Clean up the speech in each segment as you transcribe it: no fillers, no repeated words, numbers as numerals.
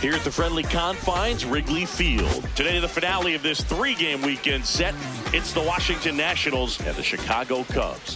Here at the friendly confines, Wrigley Field. Today, the finale of this three-game weekend set. It's the Washington Nationals and the Chicago Cubs.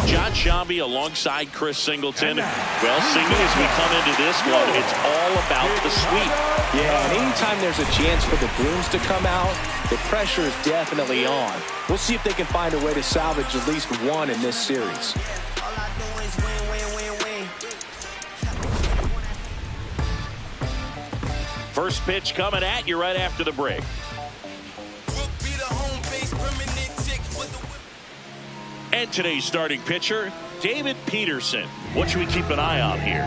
John Shambi alongside Chris Singleton. Well, Singleton, as we come into this one, it's all about the sweep. Yeah, and anytime there's a chance for the Bruins to come out, the pressure is definitely on. We'll see if they can find a way to salvage at least one in this series. First pitch coming at you right after the break. And today's starting pitcher, David Peterson. What should we keep an eye on here?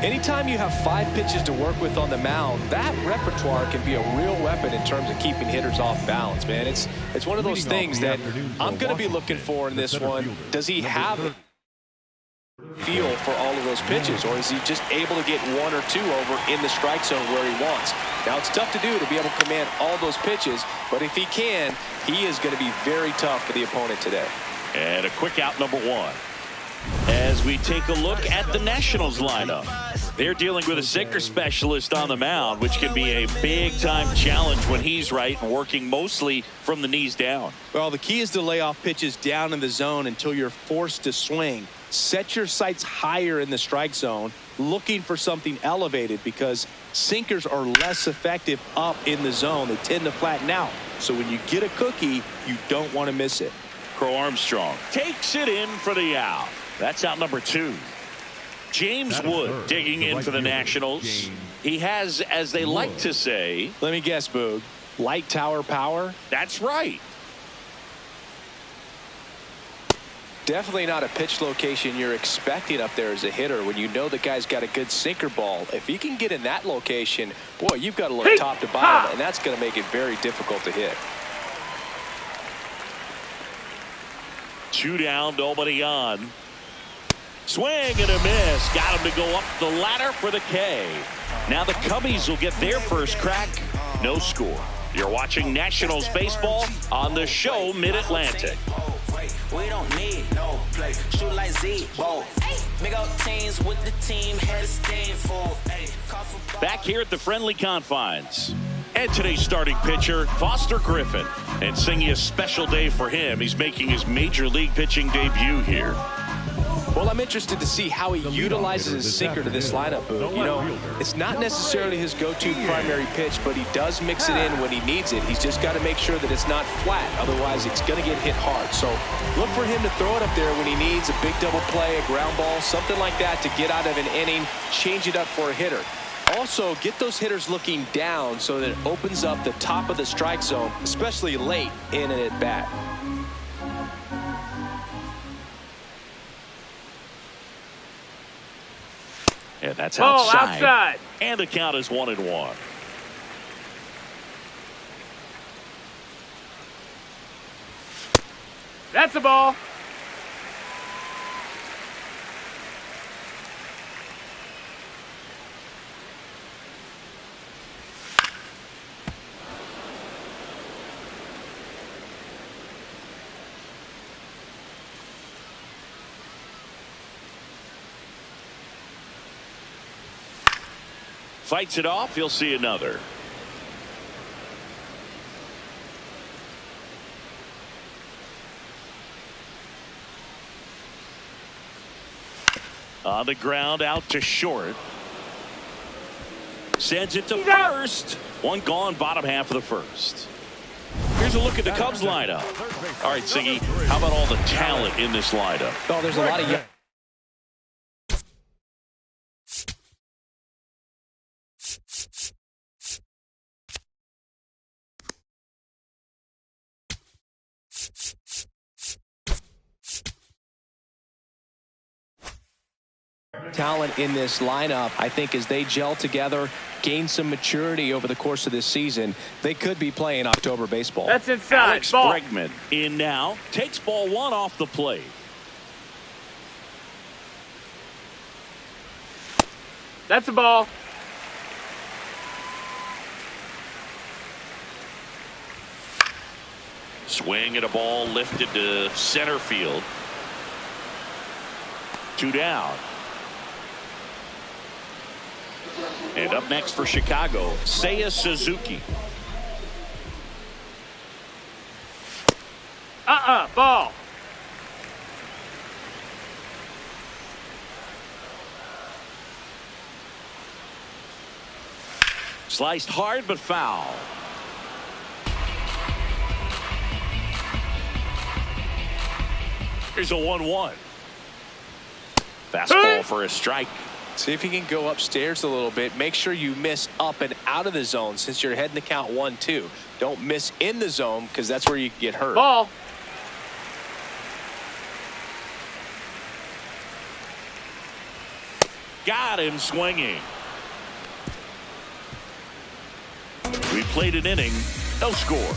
Anytime you have 5 pitches to work with on the mound, that repertoire can be a real weapon in terms of keeping hitters off balance, man. It's one of those things that I'm going to be looking for in this one. Does he have a feel for all of those pitches, or is he just able to get 1 or 2 over in the strike zone where he wants? Now, it's tough to do to be able to command all those pitches, but if he can, he is going to be very tough for the opponent today. And a quick out, number 1. As we take a look at the Nationals lineup, they're dealing with a sinker specialist on the mound, which can be a big-time challenge when he's right and working mostly from the knees down. Well, the key is to lay off pitches down in the zone until you're forced to swing. Set your sights higher in the strike zone, looking for something elevated, because sinkers are less effective up in the zone. They tend to flatten out. So when you get a cookie, you don't want to miss it. Crow Armstrong takes it in for the out. That's out number 2. James Wood digging in for the Nationals. He has, as they like to say, let me guess, Boog, light tower power? That's right. Definitely not a pitch location you're expecting up there as a hitter when you know the guy's got a good sinker ball. If he can get in that location, boy, you've got to look top to bottom, and that's going to make it very difficult to hit. 2 down, nobody on. Swing and a miss. Got him to go up the ladder for the K. Now the Cubbies will get their first crack. No score. You're watching Nationals baseball on the show Mid-Atlantic. We don't need no play. Shoot like Z-Bo. Big old teams with the team. Head of steam full. Back here at the friendly confines. And today's starting pitcher, Foster Griffin. And singing a special day for him. He's making his major league pitching debut here. Well, I'm interested to see how he utilizes his sinker to this lineup, Boo. You know, it's not necessarily his go-to primary pitch, but he does mix it in when he needs it. He's just got to make sure that it's not flat. Otherwise, it's going to get hit hard. So look for him to throw it up there when he needs a big double play, a ground ball, something like that to get out of an inning, change it up for a hitter. Also, get those hitters looking down so that it opens up the top of the strike zone, especially late in an at-bat. And that's outside. And the count is 1-1. That's a ball. Fights it off. He'll see another. On the ground, out to short. Sends it to first. One gone, bottom half of the first. Here's a look at the Cubs lineup. All right, Siggy, how about all the talent in this lineup? Oh, there's a lot of young. Talent in this lineup. I think as they gel together, gain some maturity over the course of this season, they could be playing October baseball. That's inside. Alex Bregman in now, takes ball one off the plate. That's a ball. Swing at a ball lifted to center field. 2 down. And up next for Chicago, Seiya Suzuki. Ball. Sliced hard but foul. Here's a 1-1. Fastball for a strike. See if you can go upstairs a little bit. Make sure you miss up and out of the zone since you're heading to count 1-2. Don't miss in the zone because that's where you get hurt. Ball. Got him swinging. We played an inning, no score.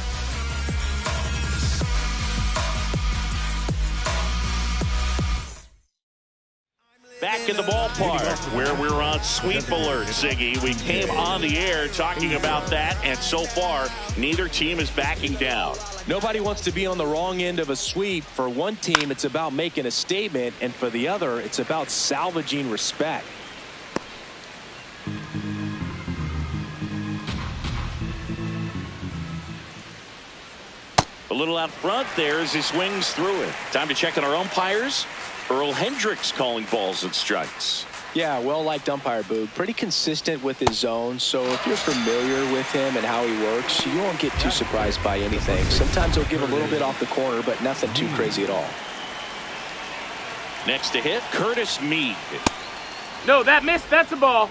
Back in the ballpark where we're on sweep alert, Siggy. We came on the air talking about that, and so far, neither team is backing down. Nobody wants to be on the wrong end of a sweep. For one team, it's about making a statement, and for the other, it's about salvaging respect. A little out front there as he swings through it. Time to check on our umpires. Earl Hendricks calling balls and strikes. Yeah, well-liked umpire, Boog. Pretty consistent with his zone, so if you're familiar with him and how he works, you won't get too surprised by anything. Sometimes he'll give a little bit off the corner, but nothing too crazy at all. Next to hit, Curtis Mead. No, that missed. That's a ball.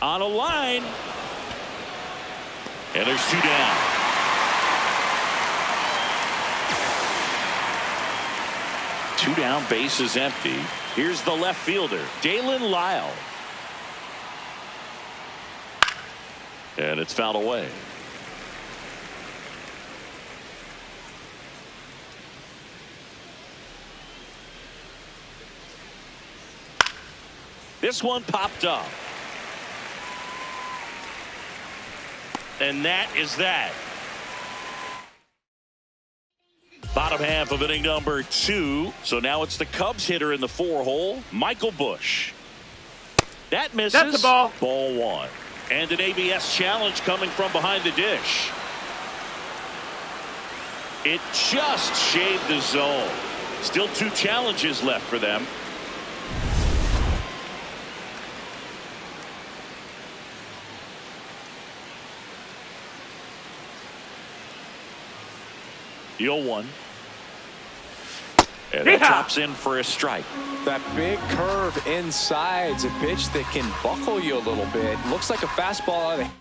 On a line. And there's 2 down. Two down, base is empty. Here's the left fielder, Dalen Lyle. And it's fouled away. This one popped up. And that is that. Bottom half of inning number 2. So now it's the Cubs hitter in the 4-hole, Michael Busch. That misses. That's a ball. Ball 1. And an ABS challenge coming from behind the dish. It just shaved the zone. Still 2 challenges left for them. The 0-1. And that drops in for a strike. That big curve inside's a pitch that can buckle you a little bit. Looks like a fastball out of the...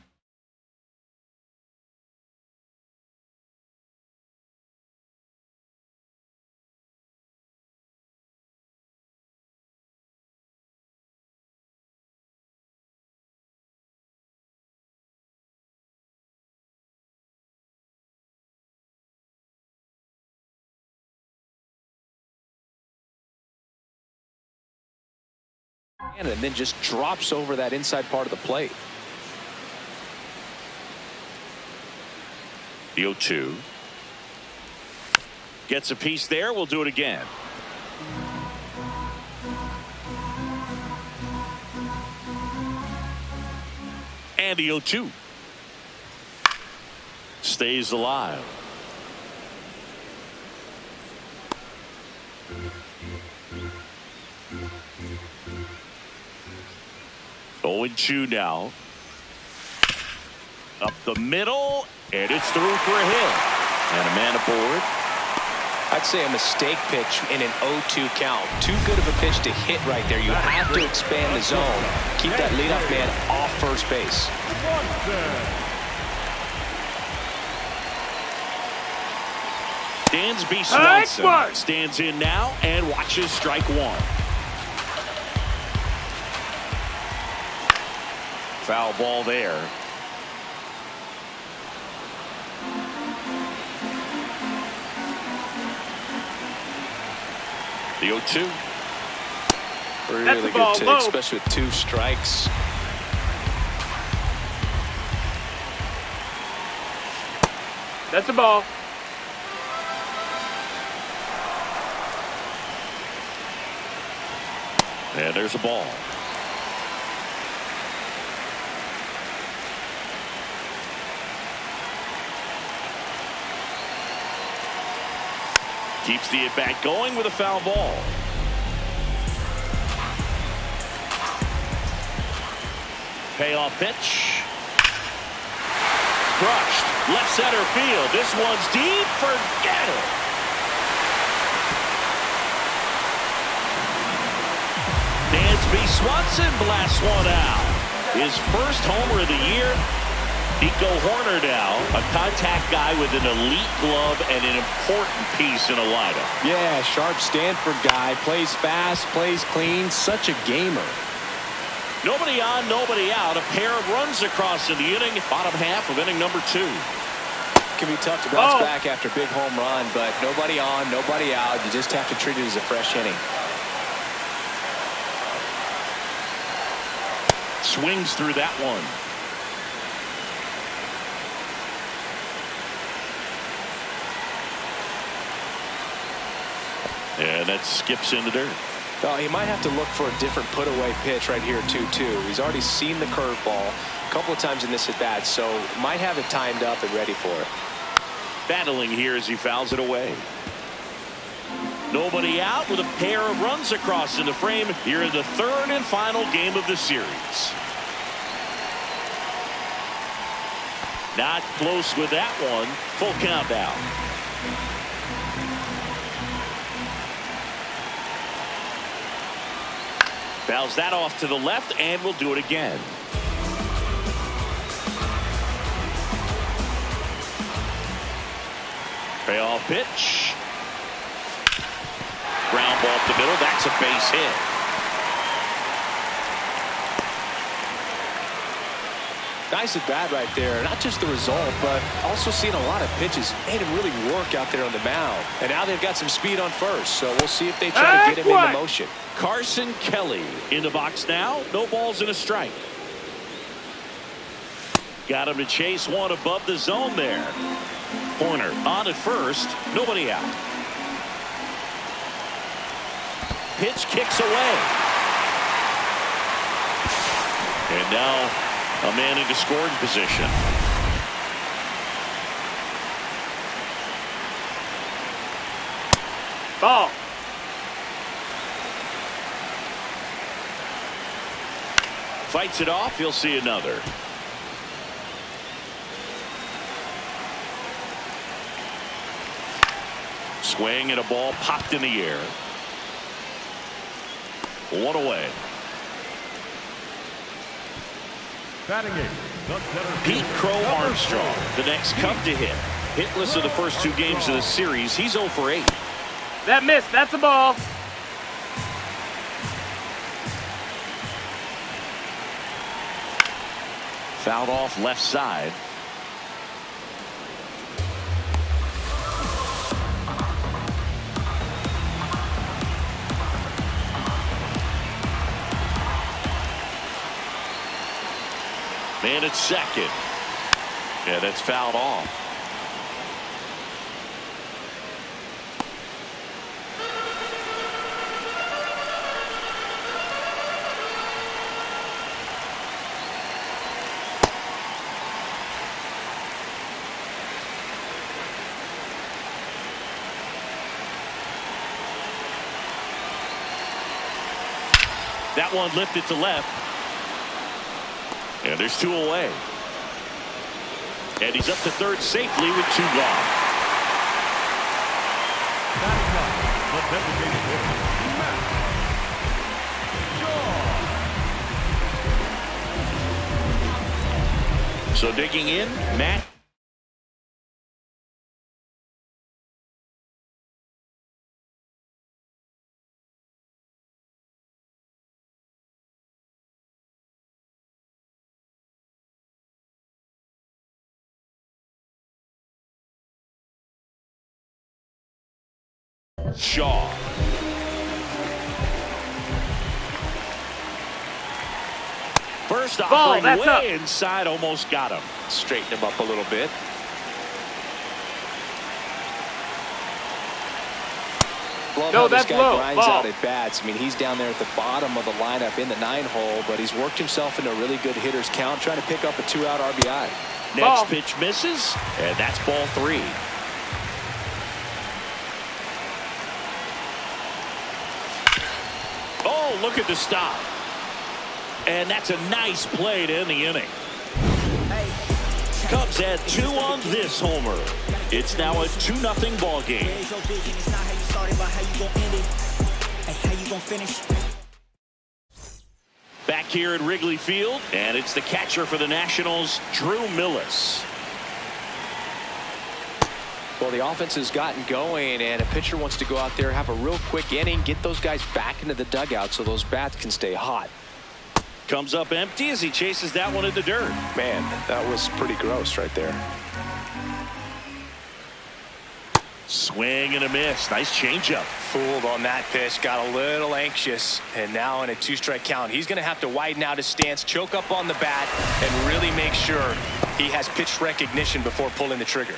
and then just drops over that inside part of the plate. The 0-2. Gets a piece there. We'll do it again. And the 0-2. Stays alive. Going 2 now. Up the middle, and it's through for a hit. And a man aboard. I'd say a mistake pitch in an 0-2 count. Too good of a pitch to hit right there. You have to expand the zone. Keep that leadoff man off first base. Dansby Swanson stands in now and watches strike 1. Foul ball there. The 0-2. Really good take, especially with 2 strikes. That's a ball. And there's a ball. Keeps the at-bat going with a foul ball. Payoff pitch. Crushed. Left center field. This one's deep. Forget it. Dansby Swanson blasts one out. His first homer of the year. Nico Horner now, a contact guy with an elite glove and an important piece in a lineup. Yeah, sharp Stanford guy. Plays fast, plays clean. Such a gamer. Nobody on, nobody out. A pair of runs across in the inning. Bottom half of inning number 2. Can be tough to bounce back after a big home run, but nobody on, nobody out. You just have to treat it as a fresh inning. Swings through that one. And that skips in the dirt. He might have to look for a different put-away pitch right here, 2-2. He's already seen the curveball a couple of times in this at-bat, so might have it timed up and ready for it. Battling here as he fouls it away. Nobody out with a pair of runs across in the frame here in the 3rd and final game of the series. Not close with that one. Full count now. Fouls that off to the left, and we'll do it again. Payoff pitch. Ground ball up the middle. That's a base hit. Nice at bat right there. Not just the result, but also seeing a lot of pitches. Made him really work out there on the mound. And now they've got some speed on first, so we'll see if they try to get him into motion. Carson Kelly in the box now. No balls and a strike. Got him to chase one above the zone there. Horner on at first. Nobody out. Pitch kicks away. And now a man into scoring position. Ball. Fights it off. You'll see another. Swing and a ball popped in the air. One away. Pete Crow Armstrong, the next Cub to hit. Hitless of the first 2 games of the series. He's 0 for 8. That missed. That's a ball. Fouled off left side. Man at second. Yeah, that's fouled off. That one lifted to left. And there's 2 away. And he's up to third safely with 2 gone. So digging in, Matt. Shaw. First offering way up inside, almost got him. Straighten him up a little bit. Love how this guy grinds out at bats. I mean, he's down there at the bottom of the lineup in the 9-hole, but he's worked himself into a really good hitter's count, trying to pick up a 2-out RBI. Next pitch misses, and that's ball 3. Oh, look at the stop. And that's a nice play to end the inning. Cubs had 2 on this homer. It's now a 2-0 ball game. Back here at Wrigley Field, and it's the catcher for the Nationals, Drew Millis. Well, the offense has gotten going, and a pitcher wants to go out there, have a real quick inning, get those guys back into the dugout so those bats can stay hot. Comes up empty as he chases that one in the dirt. Man, that was pretty gross right there. Swing and a miss. Nice changeup. Fooled on that pitch, got a little anxious, and now in a 2-strike count, he's going to have to widen out his stance, choke up on the bat, and really make sure he has pitch recognition before pulling the trigger.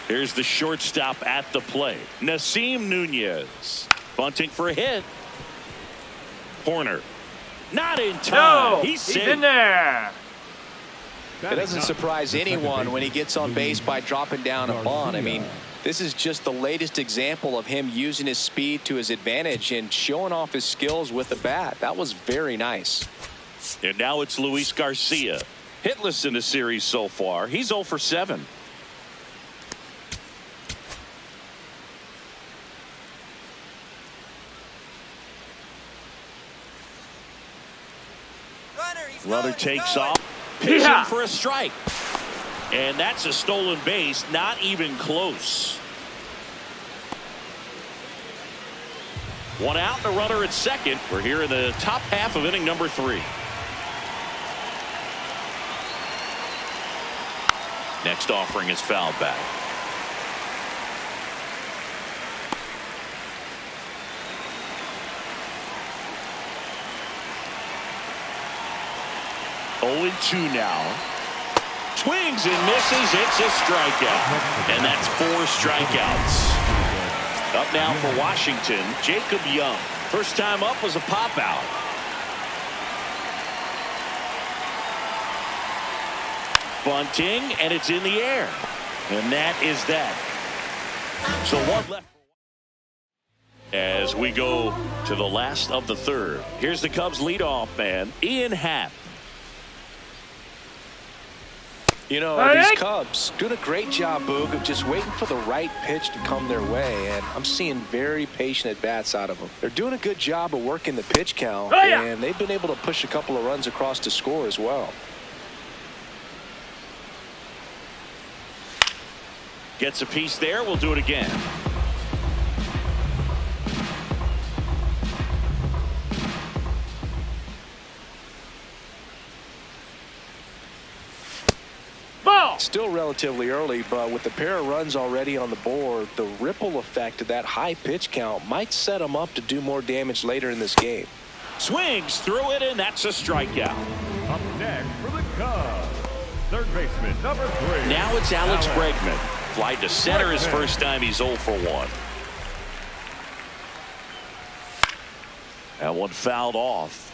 Here's the shortstop at the plate, Nasim Nunez. Bunting for a hit. Horner. Not in time. No, he's in there. It doesn't surprise anyone when he gets on base by dropping down a bunt. I mean, this is just the latest example of him using his speed to his advantage and showing off his skills with the bat. That was very nice. And now it's Luis Garcia. Hitless in the series so far. He's 0 for 7. Runner takes off, pitching for a strike. And that's a stolen base, not even close. 1 out and a runner at second. We're here in the top half of inning number 3. Next offering is fouled back. Oh, 2 now. Swings and misses. It's a strikeout. And that's 4 strikeouts. Up now for Washington, Jacob Young. First time up was a pop out. Bunting, and it's in the air. And that is that. So 1 left. As we go to the last of the 3rd. Here's the Cubs leadoff man, Ian Happ. You know, these Cubs doing a great job, Boog, of just waiting for the right pitch to come their way, and I'm seeing very patient at-bats out of them. They're doing a good job of working the pitch count, and they've been able to push a couple of runs across to score as well. Gets a piece there. We'll do it again. Still relatively early, but with the pair of runs already on the board, the ripple effect of that high pitch count might set them up to do more damage later in this game. Swings through it, and that's a strikeout. Up next for the Cubs, third baseman number 3. Now it's Alex Bregman. Fly to center his first time. He's 0 for 1. That one fouled off.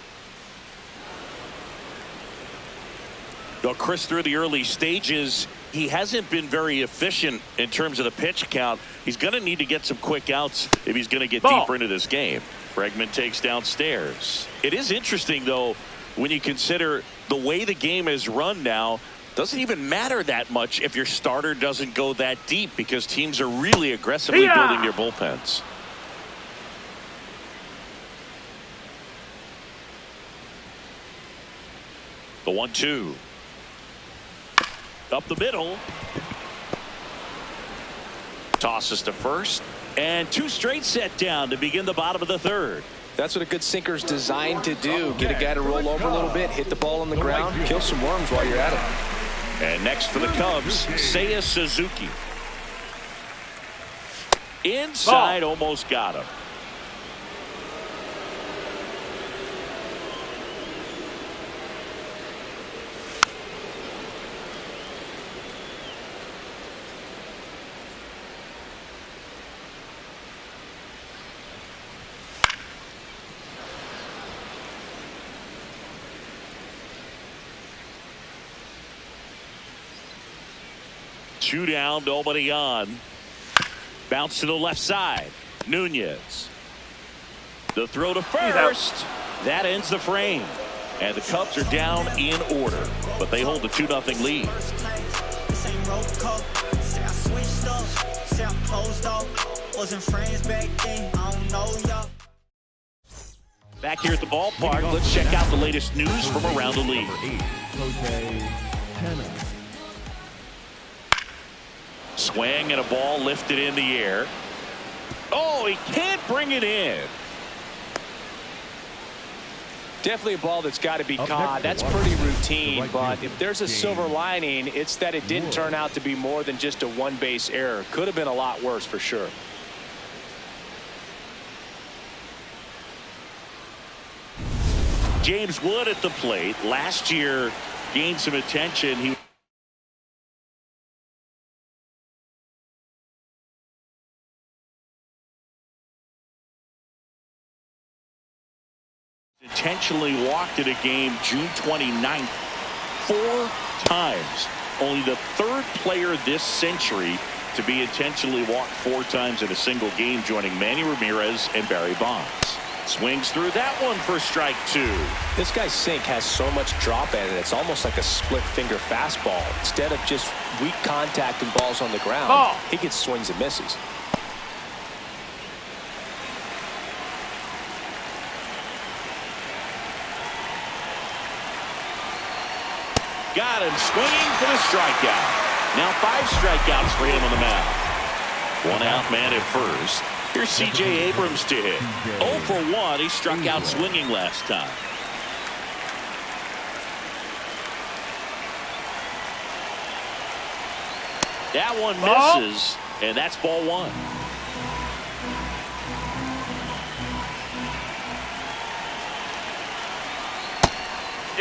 Chris, through the early stages, He hasn't been very efficient in terms of the pitch count. He's going to need to get some quick outs if he's going to get deeper into this game. Bregman takes downstairs. It is interesting, though, when you consider the way the game is run now. Doesn't even matter that much if your starter doesn't go that deep because teams are really aggressively building their bullpens. The 1-2. Up the middle. Tosses to first. And 2 straight set down to begin the bottom of the 3rd. That's what a good sinker's designed to do. Get a guy to roll over a little bit, hit the ball on the ground, kill some worms while you're at it. And next for the Cubs, Seiya Suzuki. Inside, almost got him. Two down, nobody on. Bounce to the left side. Nunez. The throw to first. That ends the frame. And the Cubs are down in order. But they hold a 2-0 lead. Back here at the ballpark, let's check out the latest news from around the league. Swing and a ball lifted in the air. Oh, he can't bring it in. Definitely a ball that's got to be caught. That's pretty routine, but if there's a silver lining, it's that it didn't turn out to be more than just a one-base error. Could have been a lot worse for sure. James Wood at the plate. Last year gained some attention. He intentionally walked in a game June 29th 4 times. Only the 3rd player this century to be intentionally walked 4 times in a single game, joining Manny Ramirez and Barry Bonds. Swings through that one for strike 2. This guy's sink has so much drop in it. It's almost like a split finger fastball. Instead of just weak contact and balls on the ground, he gets swings and misses. Got him swinging for the strikeout. Now 5 strikeouts for him on the mound. 1 out, man at first. Here's C.J. Abrams to hit. 0 for 1. He struck out swinging last time. That one misses, and that's ball 1.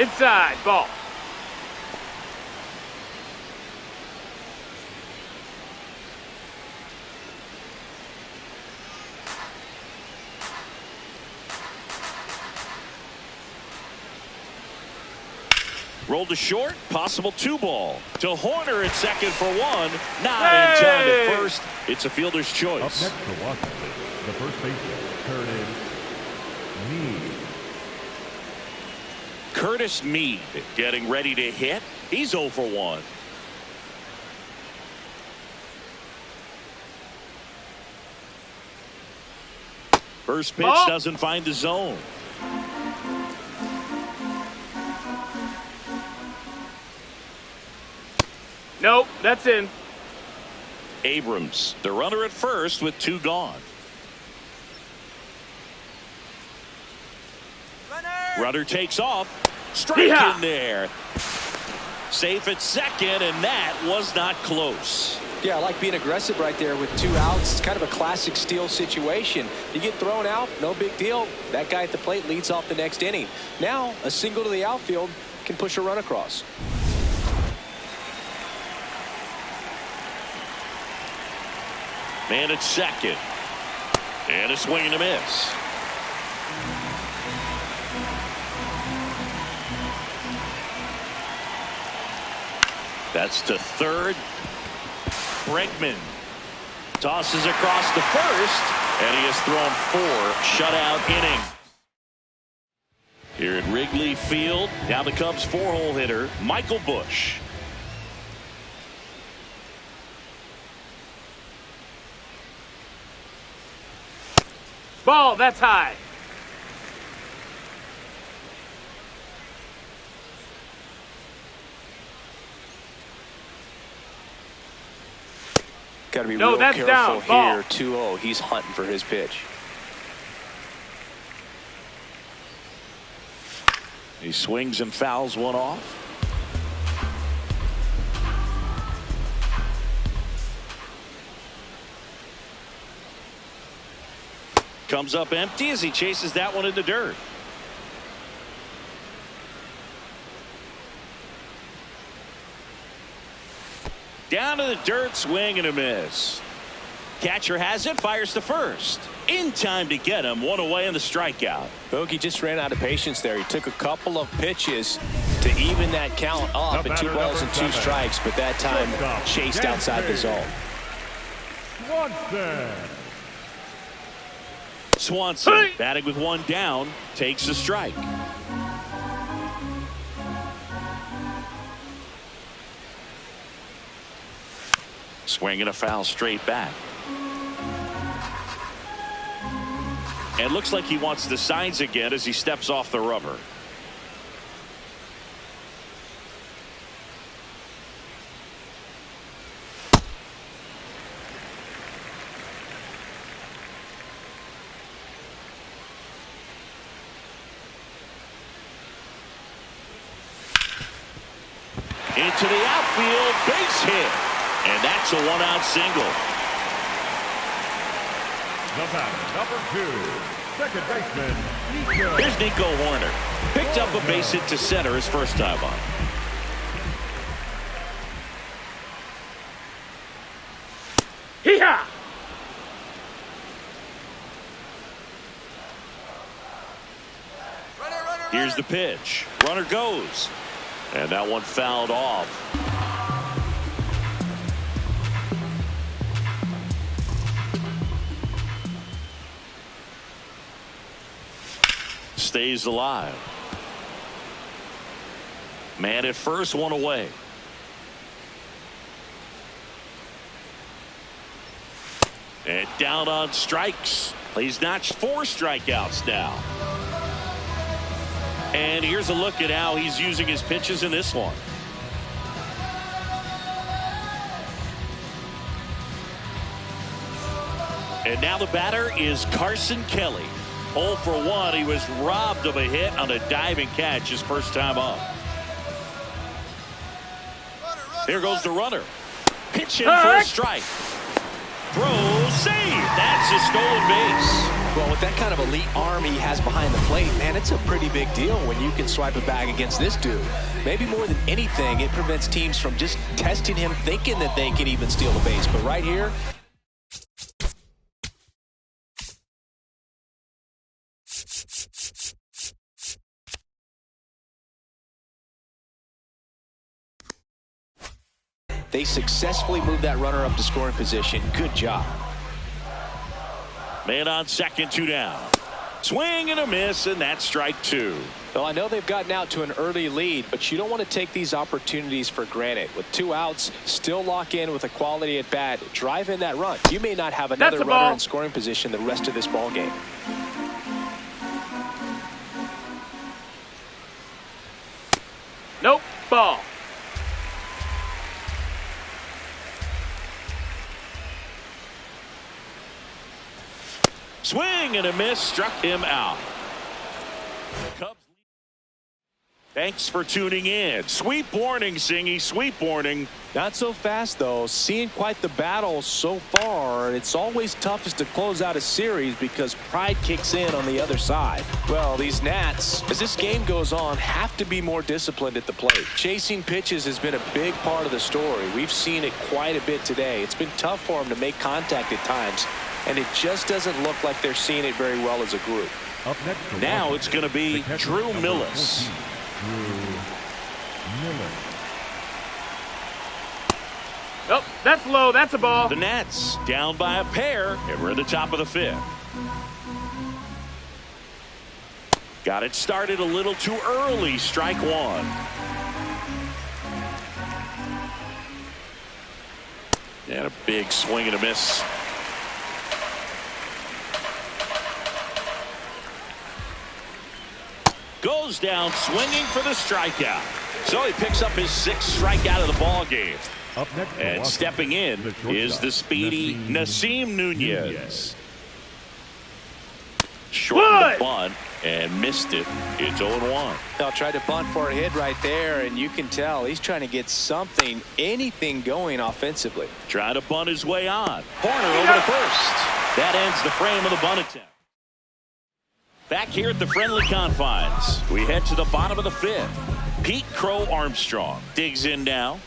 Inside, ball. Rolled to short, possible 2 ball. To Horner at second for 1. Not in time at first. It's a fielder's choice. Up next for Washington, the first baseman, Curtis Mead getting ready to hit. He's 0 for 1. First pitch doesn't find the zone. Nope, that's in. Abrams, the runner at first with 2 gone. Runner takes off. Strike in there. Safe at second, and that was not close. Yeah, I like being aggressive right there with 2 outs. It's kind of a classic steal situation. You get thrown out, no big deal. That guy at the plate leads off the next inning. Now, a single to the outfield can push a run across. Man at second. And a swing and a miss. That's to third. Bregman tosses across to first, and he has thrown 4 shutout innings. Here at Wrigley Field, now the Cubs 4-hole hitter, Michael Busch. Ball, that's high. Got to be No, real that's careful down. Ball. here. 2-0. He's hunting for his pitch. He swings and fouls one off. Comes up empty as he chases that one in the dirt. Down to the dirt, swing and a miss. Catcher has it, fires to first. In time to get him, 1 away in the strikeout. Bogey just ran out of patience there. He took a couple of pitches to even that count up at 2 balls and 2 strikes, but that time chased outside the zone. Swanson batting with 1 down, takes a strike. Swinging a foul straight back. And looks like he wants the signs again as he steps off the rubber. Into the outfield, base hit. And that's a 1-out single. The batter, number 2, second baseman, Nico. Here's Nico Horner. Picked up a base hit to center his first time up. Hee-haw! Here's the pitch. Runner goes. And that one fouled off. Stays alive. Man at first, 1 away. And down on strikes. He's notched 4 strikeouts now. And here's a look at how he's using his pitches in this one. And now the batter is Carson Kelly. 0 for 1. He was robbed of a hit on a diving catch his first time up. Here goes the runner. Pitch in for a strike. Throw, save. That's a stolen base. Well, with that kind of elite arm he has behind the plate, man, it's a pretty big deal when you can swipe a bag against this dude. Maybe more than anything, it prevents teams from just testing him, thinking that they can even steal the base. But right here, they successfully moved that runner up to scoring position. Good job. Man on second, 2 down. Swing and a miss, and that's strike 2. Well, I know they've gotten out to an early lead, but you don't want to take these opportunities for granted. With 2 outs, still lock in with a quality at bat, drive in that run. You may not have another runner in scoring position the rest of this ball game. Nope, ball. Swing and a miss, struck him out. Cubs. Thanks for tuning in. Sweep warning, Singy, sweep warning. Not so fast, though. Seeing quite the battle so far. It's always toughest to close out a series because pride kicks in on the other side. Well, these Nats, as this game goes on, have to be more disciplined at the plate. Chasing pitches has been a big part of the story. We've seen it quite a bit today. It's been tough for them to make contact at times, and it just doesn't look like they're seeing it very well as a group. Up next Now it's going to be Drew Millis. Drew Miller. Oh, that's low. That's a ball. The Nats down by a pair, and we're at the top of the 5th. Got it started a little too early. Strike one. And a big swing and a miss. Goes down swinging for the strikeout. So he picks up his 6th strikeout of the ball game. Up next, And stepping in is the speedy Nasim Nunez. Short the bunt and missed it. It's 0-1. They'll try to bunt for a hit right there, and you can tell he's trying to get something, anything going offensively. Trying to bunt his way on. Corner over to first. That ends the frame of the bunt attempt. Back here at the friendly confines, we head to the bottom of the 5th. Pete Crow Armstrong digs in now.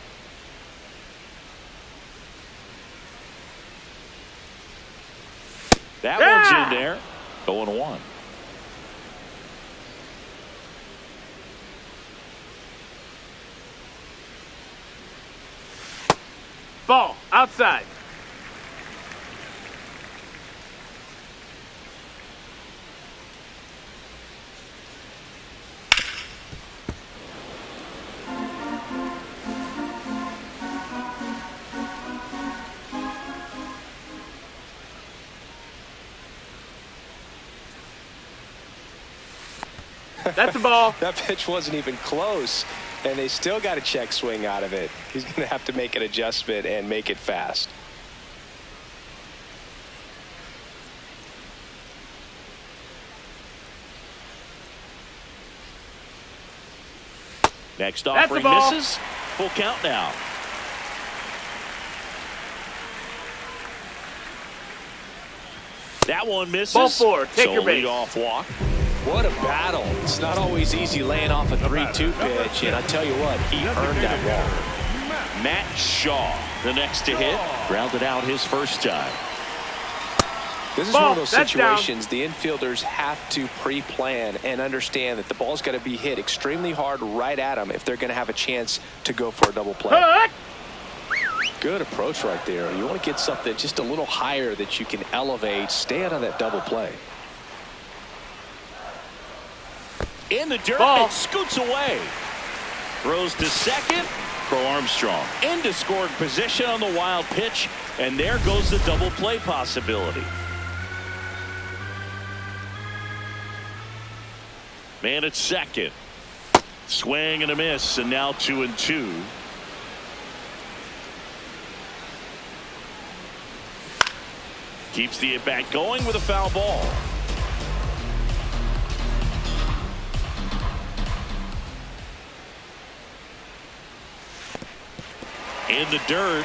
That one's in there. 0-1. Ball outside. That's a ball. That pitch wasn't even close, and they still got a check swing out of it. He's going to have to make an adjustment and make it fast. Next offering misses. Full count now. That one misses. Ball 4. Take your base. Lead-off walk. What a battle. It's not always easy laying off a 3-2 pitch, and I tell you what, he earned that walk. Matt Shaw, the next to hit, grounded out his first time. This is one of those situations the infielders have to pre-plan and understand that the ball's got to be hit extremely hard right at them if they're going to have a chance to go for a double play. Good approach right there. You want to get something just a little higher that you can elevate, stay out of that double play. In the dirt, it scoots away. Throws to second. Crow Armstrong into scoring position on the wild pitch, and there goes the double play possibility. Man at second. Swing and a miss, and now 2-2. Keeps the at-bat going with a foul ball. In the dirt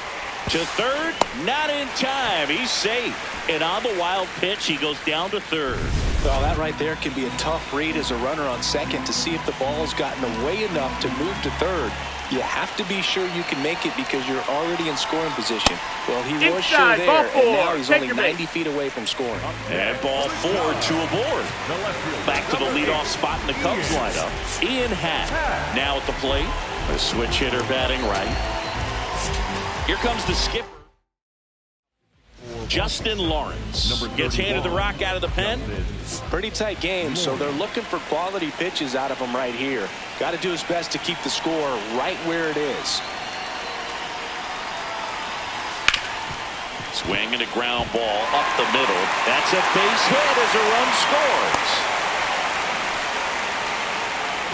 to third, not in time. He's safe. And on the wild pitch, he goes down to third. Well, that right there can be a tough read as a runner on second to see if the ball's gotten away enough to move to third. You have to be sure you can make it because you're already in scoring position. Well, he was sure there, and now he's only 90 feet away from scoring. And ball 4, 2 aboard. Back to the leadoff spot in the Cubs lineup. Ian Happ now at the plate. A switch hitter batting right. Here comes the skipper. Justin Lawrence gets handed the rock out of the pen. Pretty tight game, so they're looking for quality pitches out of him right here. Got to do his best to keep the score right where it is. Swing and a ground ball up the middle. That's a base hit as a run scores.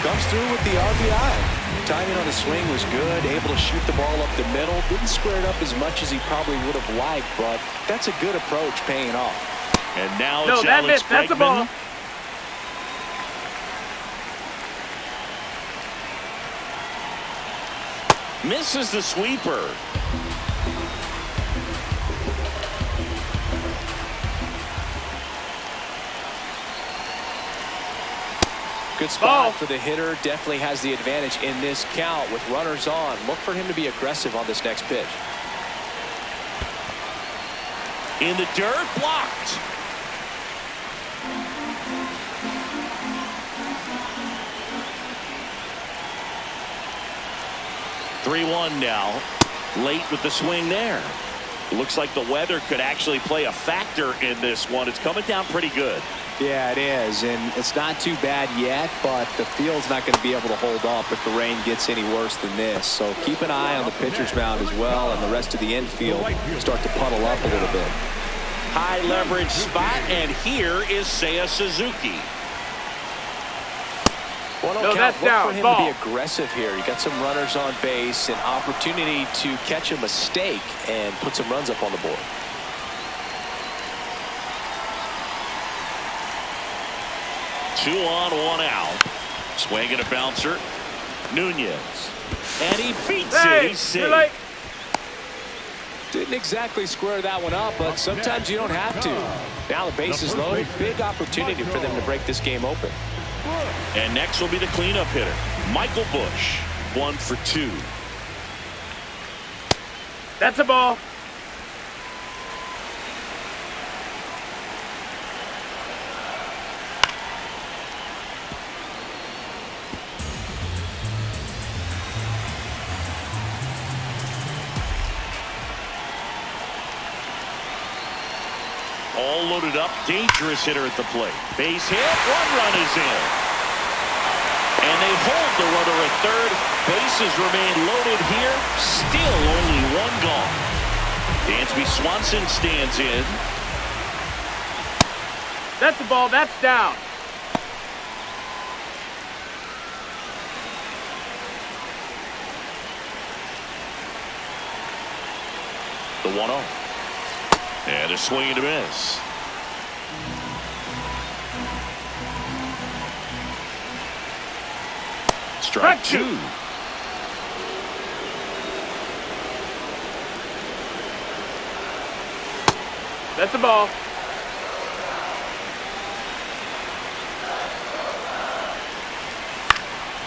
Comes through with the RBI. Timing on the swing was good, able to shoot the ball up the middle. Didn't square it up as much as he probably would have liked, but that's a good approach paying off. And now it's Alex Bregman. That's a ball. Misses the sweeper. Good spot for the hitter. Definitely has the advantage in this count with runners on. Look for him to be aggressive on this next pitch. In the dirt, blocked. late with the swing there. Looks like the weather could actually play a factor in this one. It's coming down pretty good. Yeah, it is, and it's not too bad yet, but the field's not going to be able to hold up if the rain gets any worse than this. So keep an eye on the pitcher's mound as well, and the rest of the infield start to puddle up a little bit. High leverage spot, and here is Seiya Suzuki. No, that's down. Look for him Ball. to be aggressive here. You got some runners on base, an opportunity to catch a mistake and put some runs up on the board. Two on, one out. Swing and a bouncer. Nunez. And he beats it. He's safe. Didn't exactly square that one up, but sometimes you don't have to. Now the base is loaded. Big opportunity for them to break this game open. And next will be the cleanup hitter, Michael Busch. 1 for 2. That's a ball. All loaded up, dangerous hitter at the plate. Base hit, 1 run is in. And they hold the runner at third. Bases remain loaded here. Still only 1 gone. Dansby Swanson stands in. That's a ball. That's down. The 1-0. And a swing and a miss. Strike 2. That's a ball.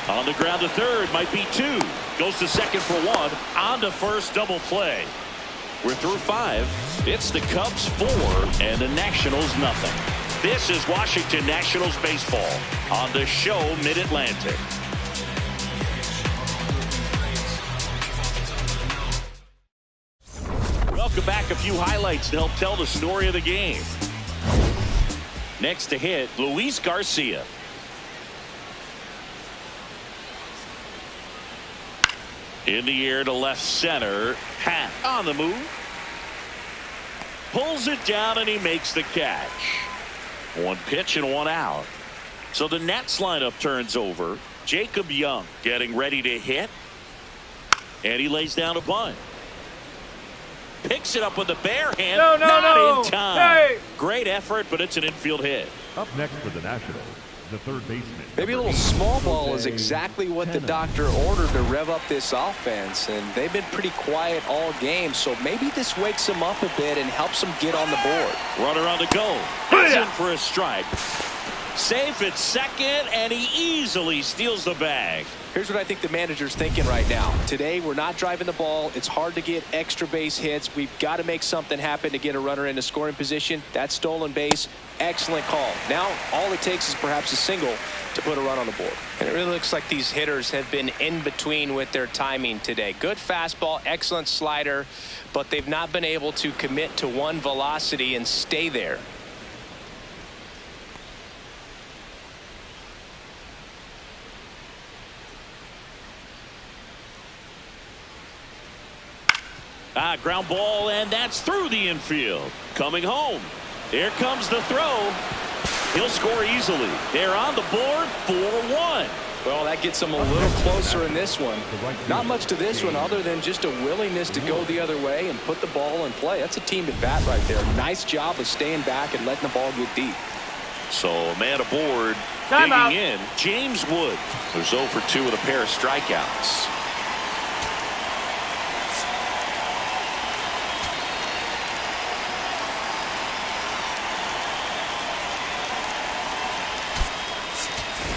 On the ground to third, might be 2. Goes to second for 1. On to first, double play. We're through 5. It's the Cubs 4 and the Nationals nothing. This is Washington Nationals baseball on the show Mid-Atlantic. Welcome back. A few highlights to help tell the story of the game. Next to hit, Luis Garcia. In the air to left center. Hat on the move. Pulls it down and he makes the catch. 1 pitch and 1 out. So the Nats lineup turns over. Jacob Young getting ready to hit. And he lays down a bunt. Picks it up with the bare hand. Not in time. Hey. Great effort, but it's an infield hit. Up next for the Nationals, the third baseman. Maybe a little small ball is exactly what the doctor ordered to rev up this offense, and they've been pretty quiet all game, so maybe this wakes them up a bit and helps them get on the board. Runner on the go. That's in for a strike. Safe at second, and he easily steals the bag. Here's what I think the manager's thinking right now. Today, we're not driving the ball. It's hard to get extra base hits. We've got to make something happen to get a runner into scoring position. That stolen base, excellent call. Now, all it takes is perhaps a single to put a run on the board. And it really looks like these hitters have been in between with their timing today. Good fastball, excellent slider, but they've not been able to commit to one velocity and stay there. Ground ball, and that's through the infield. Coming home. Here comes the throw. He'll score easily. They're on the board 4-1. Well, that gets them a little closer in this one. Not much to this one other than just a willingness to go the other way and put the ball in play. That's a team at bat right there. Nice job of staying back and letting the ball get deep. So a man aboard Time out. digging in. James Wood. There's 0 for 2 with a pair of strikeouts.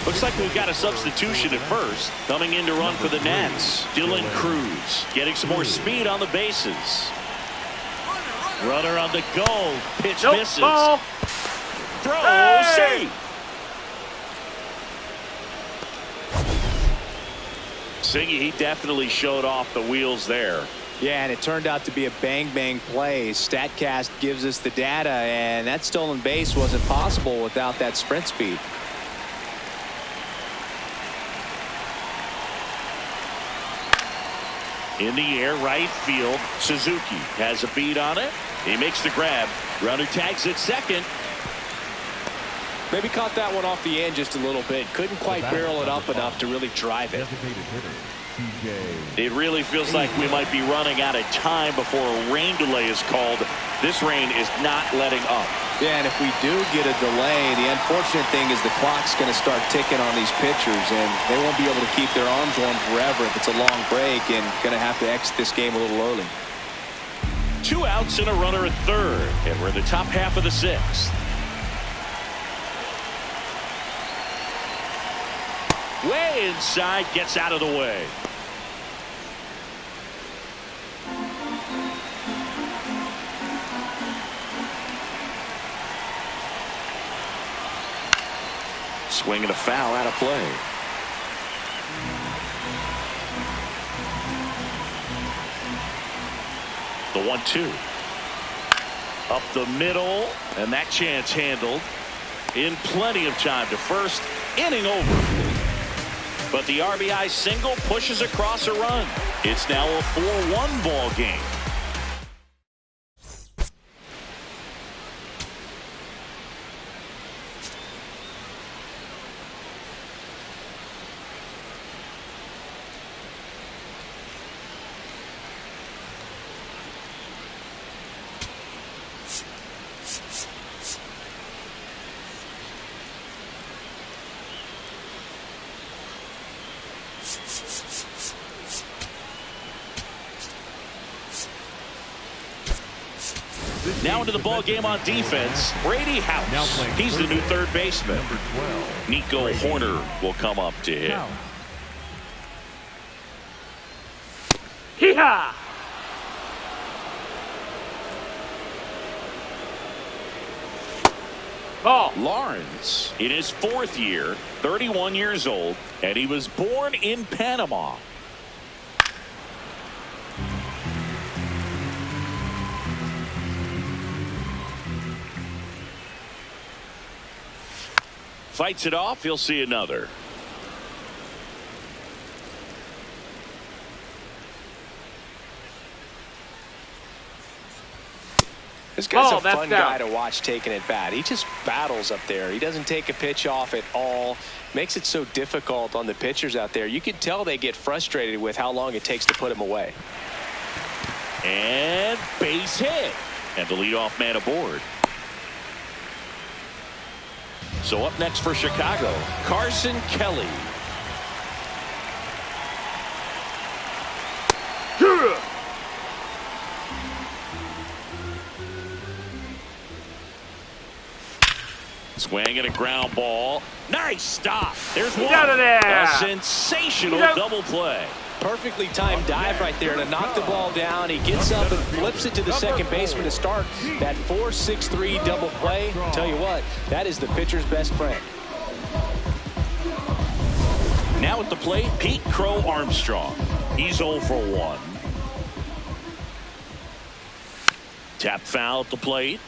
Looks like we've got a substitution at first. Coming in to run for the Nats, Dylan Cruz. Getting some more speed on the bases. Runner on the go. Pitch misses. Ball. Throw safe. Singy, he definitely showed off the wheels there. Yeah, and it turned out to be a bang-bang play. StatCast gives us the data, and that stolen base wasn't possible without that sprint speed. In the air, right field. Suzuki has a beat on it. He makes the grab. Runner tags at second. Maybe caught that one off the end just a little bit. Couldn't quite barrel it up enough to really drive it. It really feels like we might be running out of time before a rain delay is called. This rain is not letting up. Yeah, and if we do get a delay, the unfortunate thing is the clock's going to start ticking on these pitchers, and they won't be able to keep their arms warm forever if it's a long break, and going to have to exit this game a little early. 2 outs and a runner at third, and we're in the top half of the 6th. Way inside, gets out of the way. Swing and a foul, out of play. The 1-2. Up the middle, and that chance handled in plenty of time to first. Inning over. But the RBI single pushes across a run. It's now a 4-1 ball game. Now into the ball game on defense, Brady House. He's the new third baseman. Nico Horner will come up to hit. Hee-haw! Ball. Lawrence in his 4th year, 31 years old, and he was born in Panama. Fights it off. He'll see another. This guy's a that's fun down. guy to watch taking at bat. He just battles up there. He doesn't take a pitch off at all. Makes it so difficult on the pitchers out there. You can tell they get frustrated with how long it takes to put him away. And base hit. And the leadoff man aboard. So up next for Chicago, Carson Kelly. Swing and a ground ball. Nice stop. There's one. Out of there. A sensational double play. Perfectly timed dive right there to knock the ball down. He gets up and flips it to the second baseman to start that 4-6-3 double play. Tell you what, that is the pitcher's best friend. Now at the plate, Pete Crow Armstrong. He's 0 for 1. Tap foul at the plate.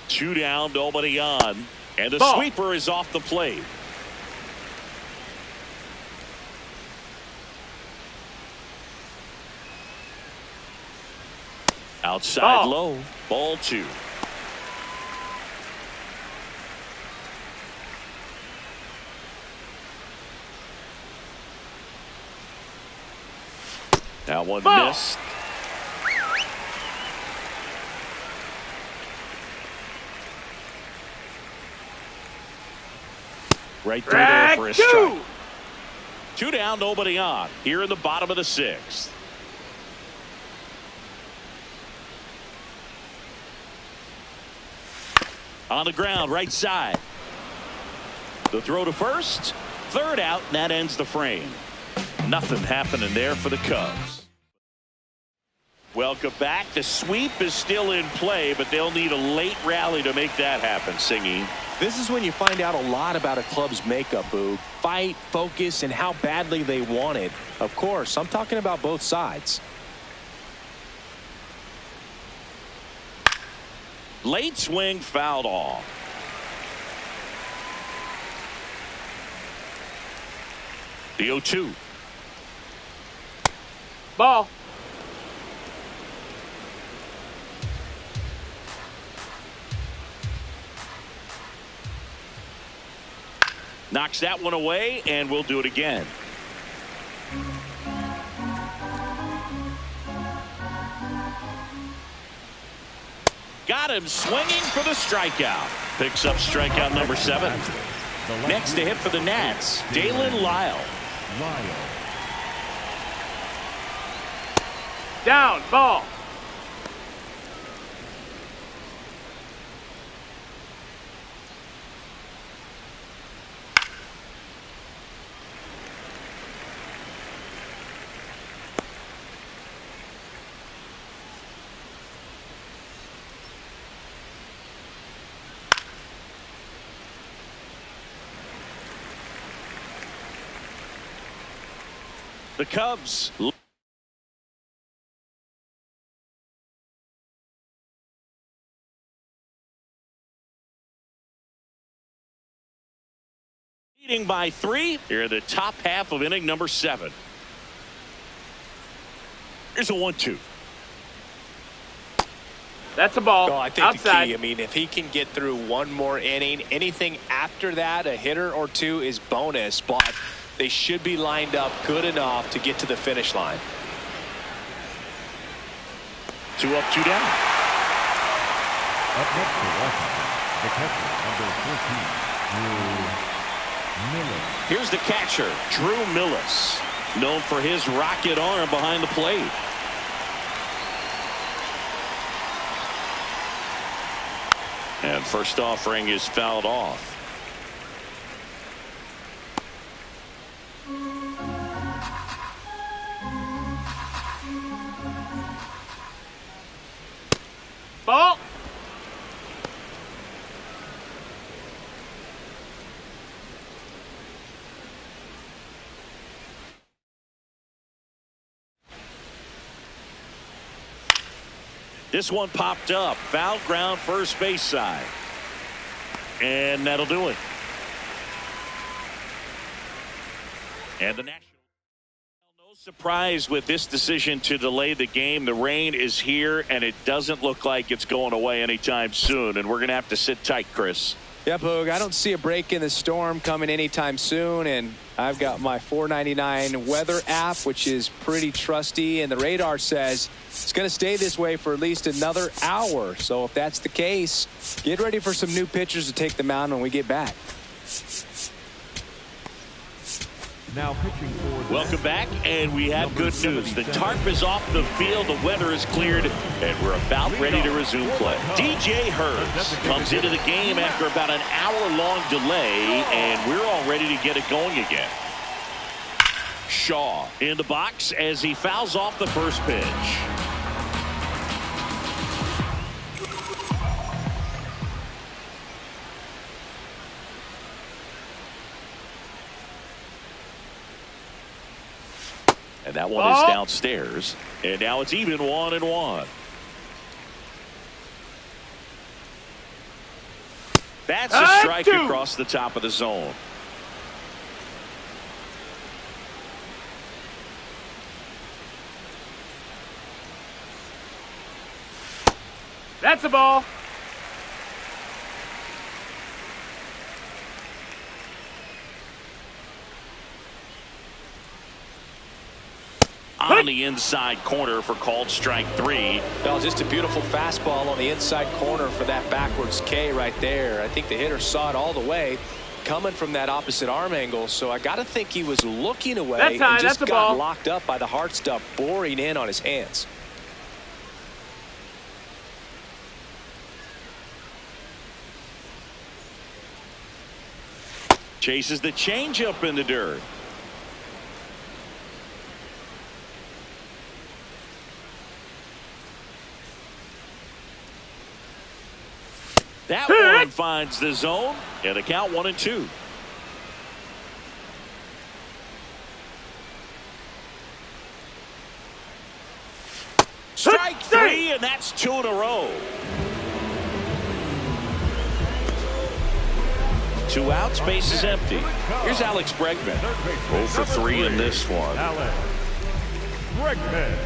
Two down, nobody on, and the sweeper is off the plate. Outside low, ball 2. That one missed. Right through there for a strike. 2 down, nobody on. Here in the bottom of the 6th. On the ground, right side. The throw to first. 3rd out, and that ends the frame. Nothing happening there for the Cubs. Welcome back. The sweep is still in play, but they'll need a late rally to make that happen, Singy. This is when you find out a lot about a club's makeup, Boog. Fight, focus, and how badly they want it. Of course, I'm talking about both sides. Late swing fouled off. The 0-2. Ball. Knocks that one away, and we'll do it again. Got him swinging for the strikeout. Picks up strikeout number 7. Next to hit for the Nats, Dalen Lyle. Down. Ball. The Cubs leading by 3 here in the top half of inning number 7. Here's a 1-2. That's a ball. Oh, I think outside. the key, I mean, if he can get through one more inning, anything after that, a hitter or two is bonus, but they should be lined up good enough to get to the finish line. 2 up, 2 down. Up next for Washington, the catcher, number 14, Drew Miller. Here's the catcher, Drew Millis, known for his rocket arm behind the plate. And first offering is fouled off. Ball. This one popped up. Foul ground first base side. And that'll do it. And the Nationals. No surprise with this decision to delay the game. The rain is here, and it doesn't look like it's going away anytime soon. And we're going to have to sit tight, Chris. Yeah, Boog, I don't see a break in the storm coming anytime soon, and I've got my $4.99 weather app, which is pretty trusty, and the radar says it's going to stay this way for at least another hour. So if that's the case, get ready for some new pitchers to take the mound when we get back. Now pitching for Welcome back, and we have good news. The tarp is off the field, the weather is cleared, and we're about ready to resume play. DJ Hurts comes into the game after about an hour-long delay, and we're all ready to get it going again. Shaw in the box as he fouls off the first pitch. And that one is downstairs. And now it's even 1-1. That's a strike across the top of the zone. That's a ball. On the inside corner for called strike 3. Well, just a beautiful fastball on the inside corner for that backwards K right there. I think the hitter saw it all the way coming from that opposite arm angle. So I got to think he was looking away and just got locked up by the hard stuff boring in on his hands. Chases the changeup in the dirt. That one finds the zone, and the count 1-2. Strike three, and that's 2 in a row. 2 outs, base is empty. Here's Alex Bregman. 0 for 3 in this one. Alex Bregman.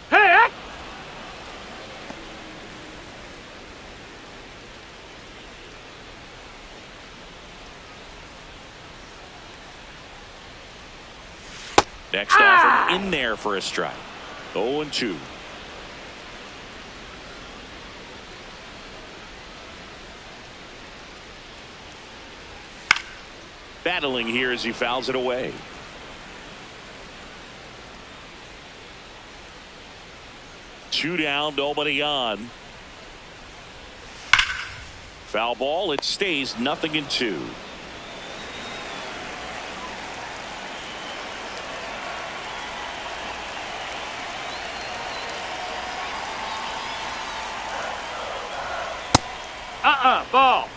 Hey! Next offer in there for a strike. 0-2. Battling here as he fouls it away. Two down, nobody on. Foul ball, it stays 0-2. Ball.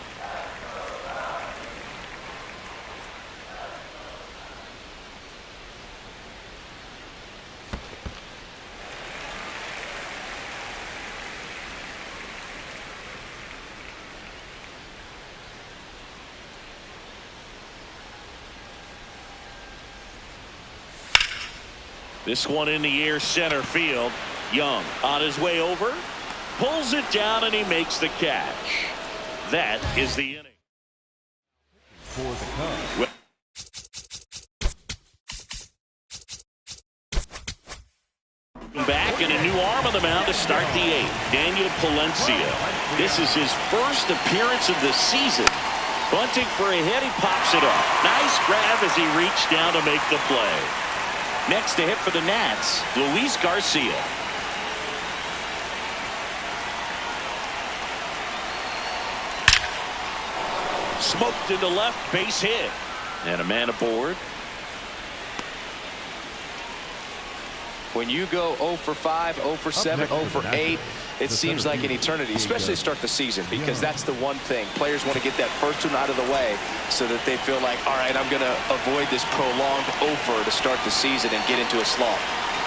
This one in the air, center field. Young on his way over, pulls it down, and he makes the catch. That is the inning. For the Cubs. Back and a new arm on the mound to start the 8th. Daniel Palencia. This is his first appearance of the season. Bunting for a hit, he pops it up. Nice grab as he reached down to make the play. Next to hit for the Nats, Luis Garcia. Smoked into left, base hit. And a man aboard. When you go 0 for 5, 0 for 7, 0 for 8, it seems like an eternity, especially to start the season, because that's the one thing. Players want to get that first one out of the way so that they feel like, all right, I'm going to avoid this prolonged 0 for to start the season and get into a slump.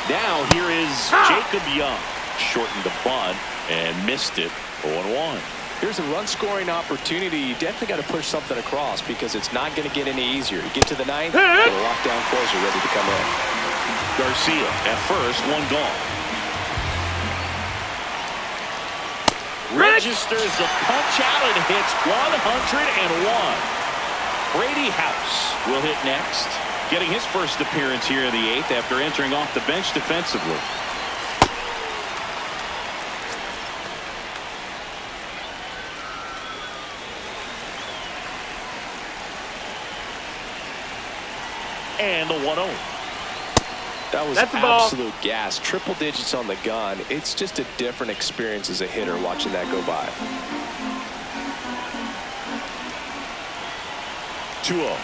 Now here is Jacob Young. Shortened the bunt and missed it. 0-1. Here's a run-scoring opportunity. You definitely got to push something across because it's not going to get any easier. You get to the 9th, get a lockdown closer ready to come in. Garcia at first, one gone. Registers the punch out and hits 101. Brady House will hit next, getting his first appearance here in the 8th after entering off the bench defensively. And the 1-0. That was That's a ball. absolute gas. Triple digits on the gun. It's just a different experience as a hitter watching that go by. 2-0.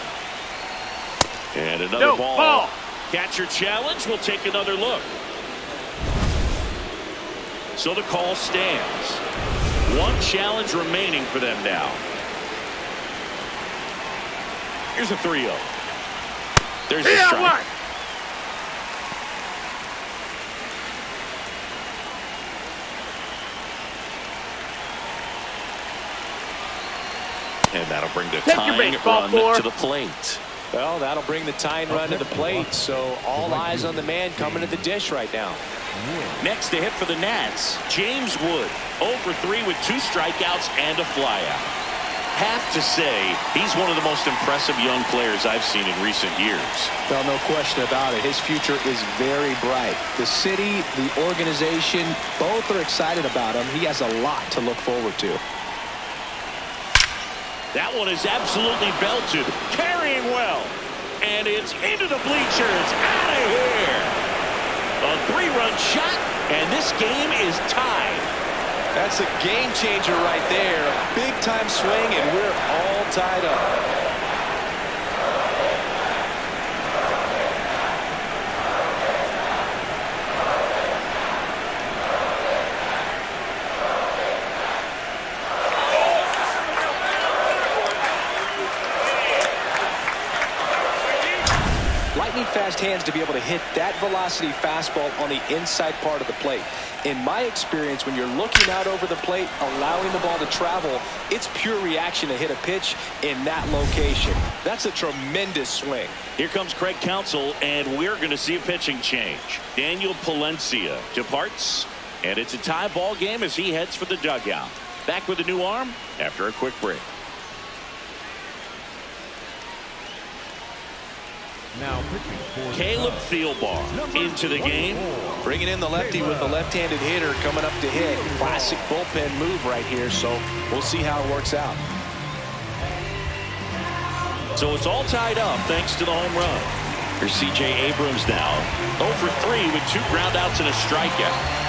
And another ball. Catcher challenge. We'll take another look. So the call stands. One challenge remaining for them now. Here's a 3-0. There's the strike. And that'll bring the tying run to the plate. Well, that'll bring the tying run to the plate, so all eyes on the man coming to the dish right now. Next to hit for the Nats, James Wood. 0 for 3 with 2 strikeouts and a flyout. Have to say, he's one of the most impressive young players I've seen in recent years. Well, no question about it. His future is very bright. The city, the organization, both are excited about him. He has a lot to look forward to. That one is absolutely belted, carrying well. And it's into the bleachers, out of here. A 3-run shot, and this game is tied. That's a game changer right there. A big time swing, and we're all tied up. fast hands to be able to hit that velocity fastball on the inside part of the plate. In my experience, when you're looking out over the plate, allowing the ball to travel, it's pure reaction to hit a pitch in that location. That's a tremendous swing. Here comes Craig Counsell, and we're going to see a pitching change. Daniel Palencia departs, and it's a tie ball game as he heads for the dugout. Back with a new arm after a quick break. Now pitching for Caleb Thielbar into the game. Bringing in the lefty with the left-handed hitter coming up to hit. Classic bullpen move right here, so we'll see how it works out. So it's all tied up thanks to the home run. Here's C.J. Abrams now 0 for 3 with 2 groundouts and a strikeout.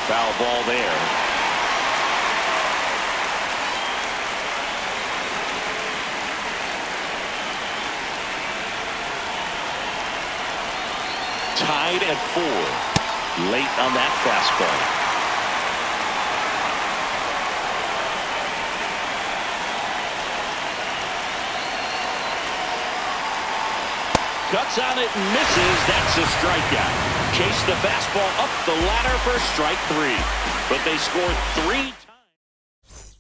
Foul ball there. Tied at 4. late on that fastball. Cuts on it and misses. That's a strikeout. Chase the fastball up the ladder for strike 3. But they scored 3 times.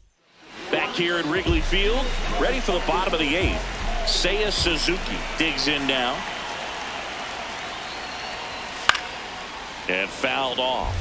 Back here at Wrigley Field, ready for the bottom of the 8th. Seiya Suzuki digs in now. And fouled off.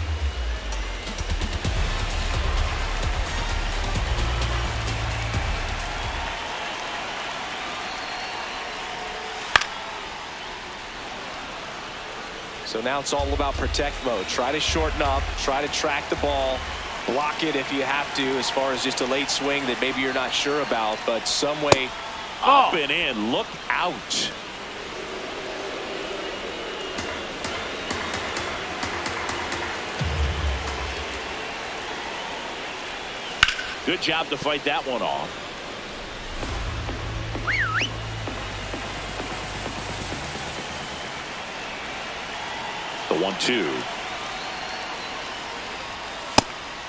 So now it's all about protect mode. Try to shorten up, try to track the ball, block it if you have to, as far as just a late swing that maybe you're not sure about, but some way up and in. Look out. Good job to fight that one off. The 1-2.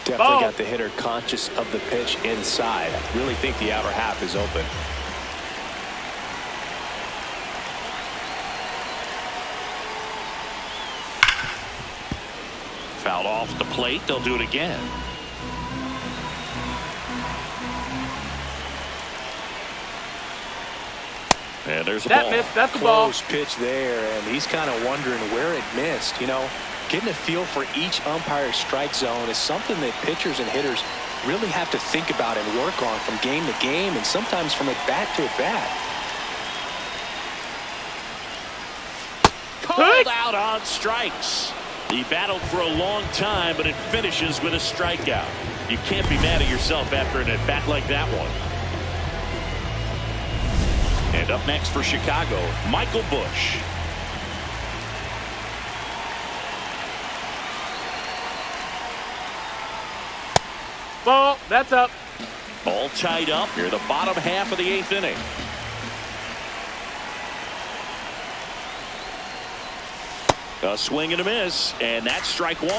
Definitely got the hitter conscious of the pitch inside. I really think the outer half is open. Fouled off the plate. They'll do it again. And there's a ball. That's the ball. Close pitch there, and he's kind of wondering where it missed. You know, getting a feel for each umpire's strike zone is something that pitchers and hitters really have to think about and work on from game to game, and sometimes from at bat to at bat. Called out on strikes. He battled for a long time, but it finishes with a strikeout. You can't be mad at yourself after an at-bat like that one. And up next for Chicago, Michael Busch. Ball. That's up. All tied up near the bottom half of the 8th inning. A swing and a miss, and that's strike 1.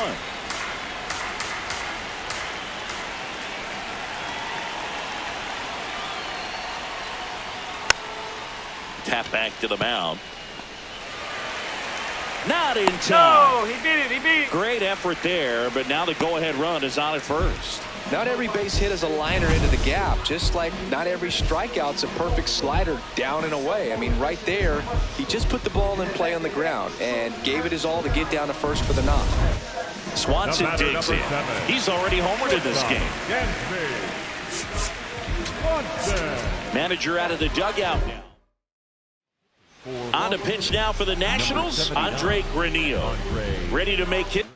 Tap back to the mound. Not in time. No, he beat it. He beat it. Great effort there, but now the go-ahead run is on at first. Not every base hit is a liner into the gap, just like not every strikeout's a perfect slider down and away. I mean, right there, he just put the ball in play on the ground and gave it his all to get down to first for the knock. Swanson digs in. He's already homered in this game. Manager out of the dugout now. On to pitch now for the Nationals, Andre Granillo. Ready to make it.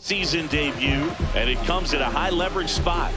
season debut, and it comes at a high leverage spot.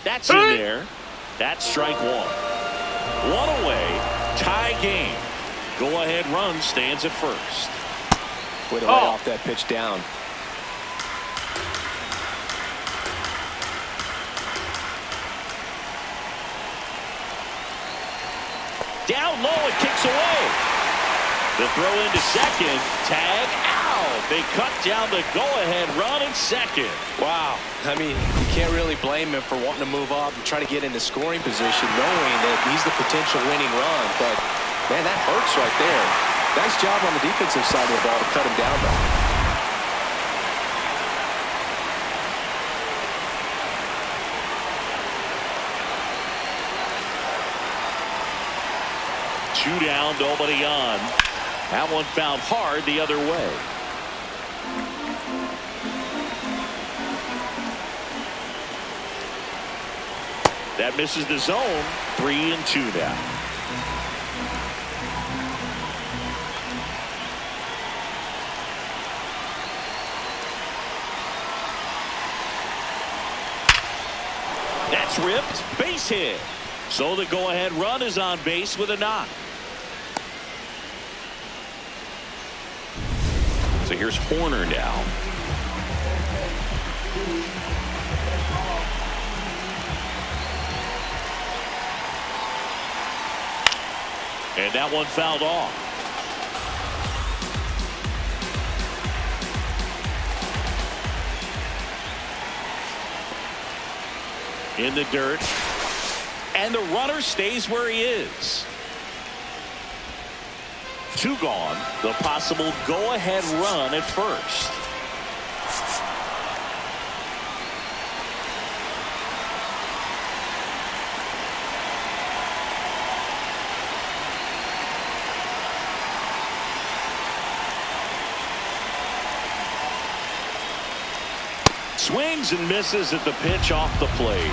That's in there. That's strike one. One away. Tie game. Go ahead run stands at first. Way to lay off that pitch down. Down low, it kicks away. The throw into second. Tag out. They cut down the go-ahead run in second. Wow. I mean, you can't really blame him for wanting to move up and try to get into scoring position, knowing that he's the potential winning run. But, man, that hurts right there. Nice job on the defensive side of the ball to cut him down, though. 2 down, nobody on. That one found hard the other way. That misses the zone. 3-2 now. That's ripped. Base hit. So the go-ahead run is on base with a knock. So here's Horner now. And that one fouled off. In the dirt. And the runner stays where he is. 2 gone. The possible go-ahead run at first. Swings and misses at the pitch off the plate.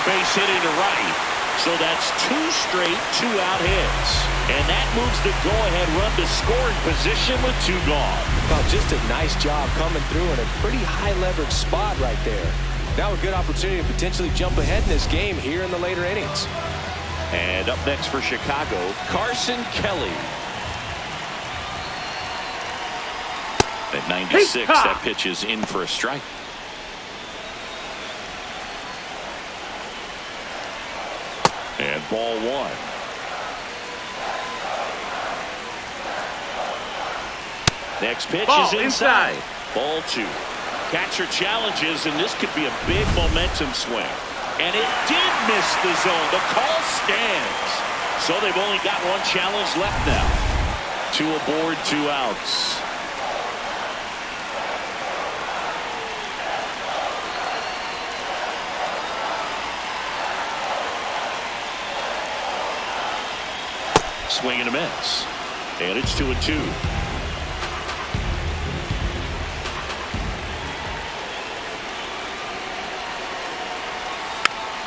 Base hit into right. So that's 2 straight 2-out hits. And that moves the go-ahead run to scoring position with 2 gone. Well, just a nice job coming through in a pretty high leverage spot right there. Now a good opportunity to potentially jump ahead in this game here in the later innings. And up next for Chicago, Carson Kelly. At 96, that pitch is in for a strike. And ball 1. Next pitch is inside. Ball 2. Catcher challenges, and this could be a big momentum swing. And it did miss the zone. The call stands. So they've only got 1 challenge left now. 2 aboard, 2 outs. Swing and a miss. And it's 2-2.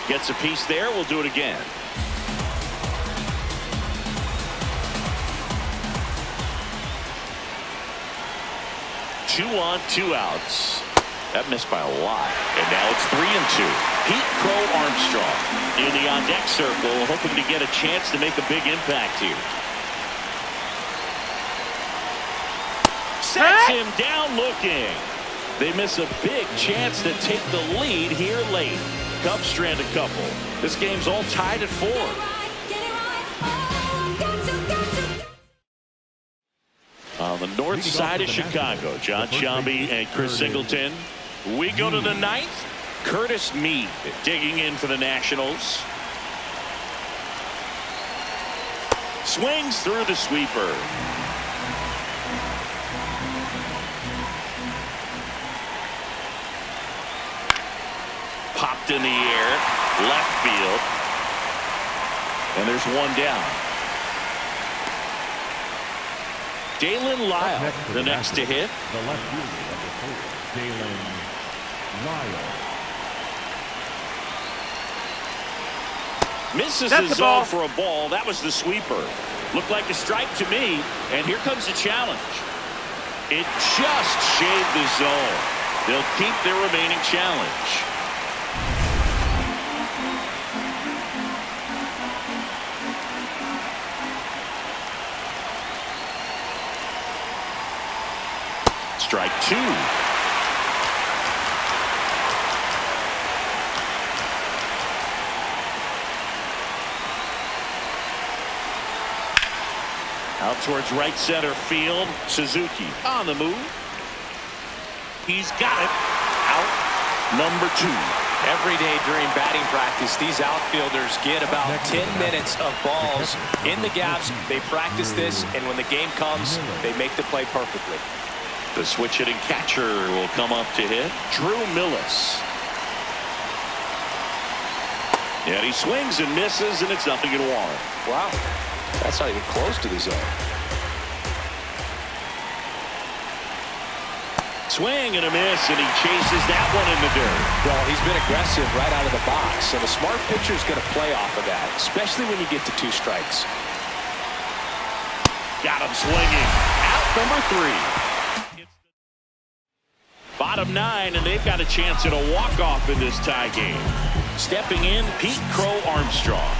Gets a piece there. We'll do it again. Two on, 2 outs. That missed by a lot. And now it's 3-2. Pete Crow Armstrong in the on-deck circle, hoping to get a chance to make a big impact here. Sets him down looking. They miss a big chance to take the lead here late. Cubs strand a couple. This game's all tied at 4. On the north side of Chicago, John Sciambi and Chris Singleton. We go to the 9th. Curtis Mead digging in for the Nationals. Swings through the sweeper. Popped in the air, left field. And there's one down. Dalen Lyle, the next to hit. The left fielder, number 4, Dalen Lyle. Misses the zone for a ball. That was the sweeper. Looked like a strike to me. And here comes the challenge. It just shaved the zone. They'll keep their remaining challenge. Strike 2. Out towards right center field. Suzuki on the move. He's got it. Out number 2. Every day during batting practice, these outfielders get about 10 minutes of balls in the gaps. They practice this, and when the game comes, they make the play perfectly. The switch hitting catcher will come up to hit. Drew Millis. And he swings and misses, and it's 0-1. Wow. That's not even close to the zone. Swing and a miss, and he chases that one in the dirt. Well, he's been aggressive right out of the box, and a smart pitcher is going to play off of that, especially when you get to 2 strikes. Got him swinging. Out number 3. Bottom 9, and they've got a chance at a walk-off in this tie game. Stepping in, Pete Crow Armstrong.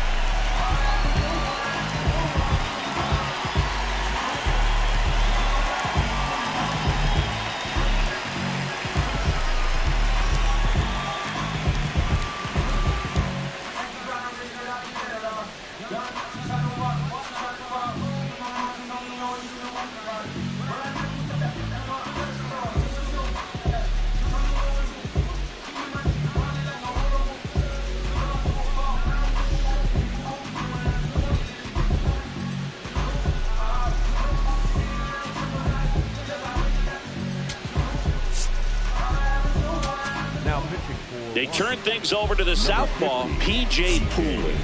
They turn things over to the southpaw, P.J. Pooley.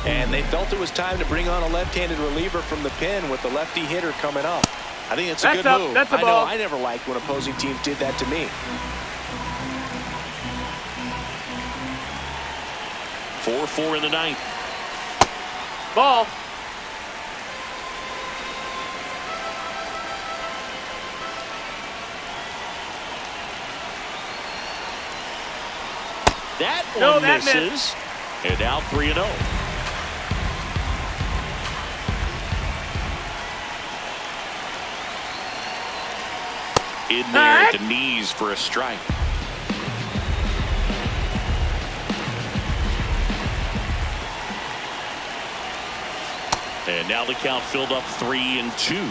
And they felt it was time to bring on a left-handed reliever from the pen with the lefty hitter coming up. I think it's a good move. That's a I ball. know I never liked when opposing teams did that to me. 4-4 in the 9th. Ball. That No, one that misses. missed. And now 3-0. In there at the knees for a strike. And now the count filled up 3-2.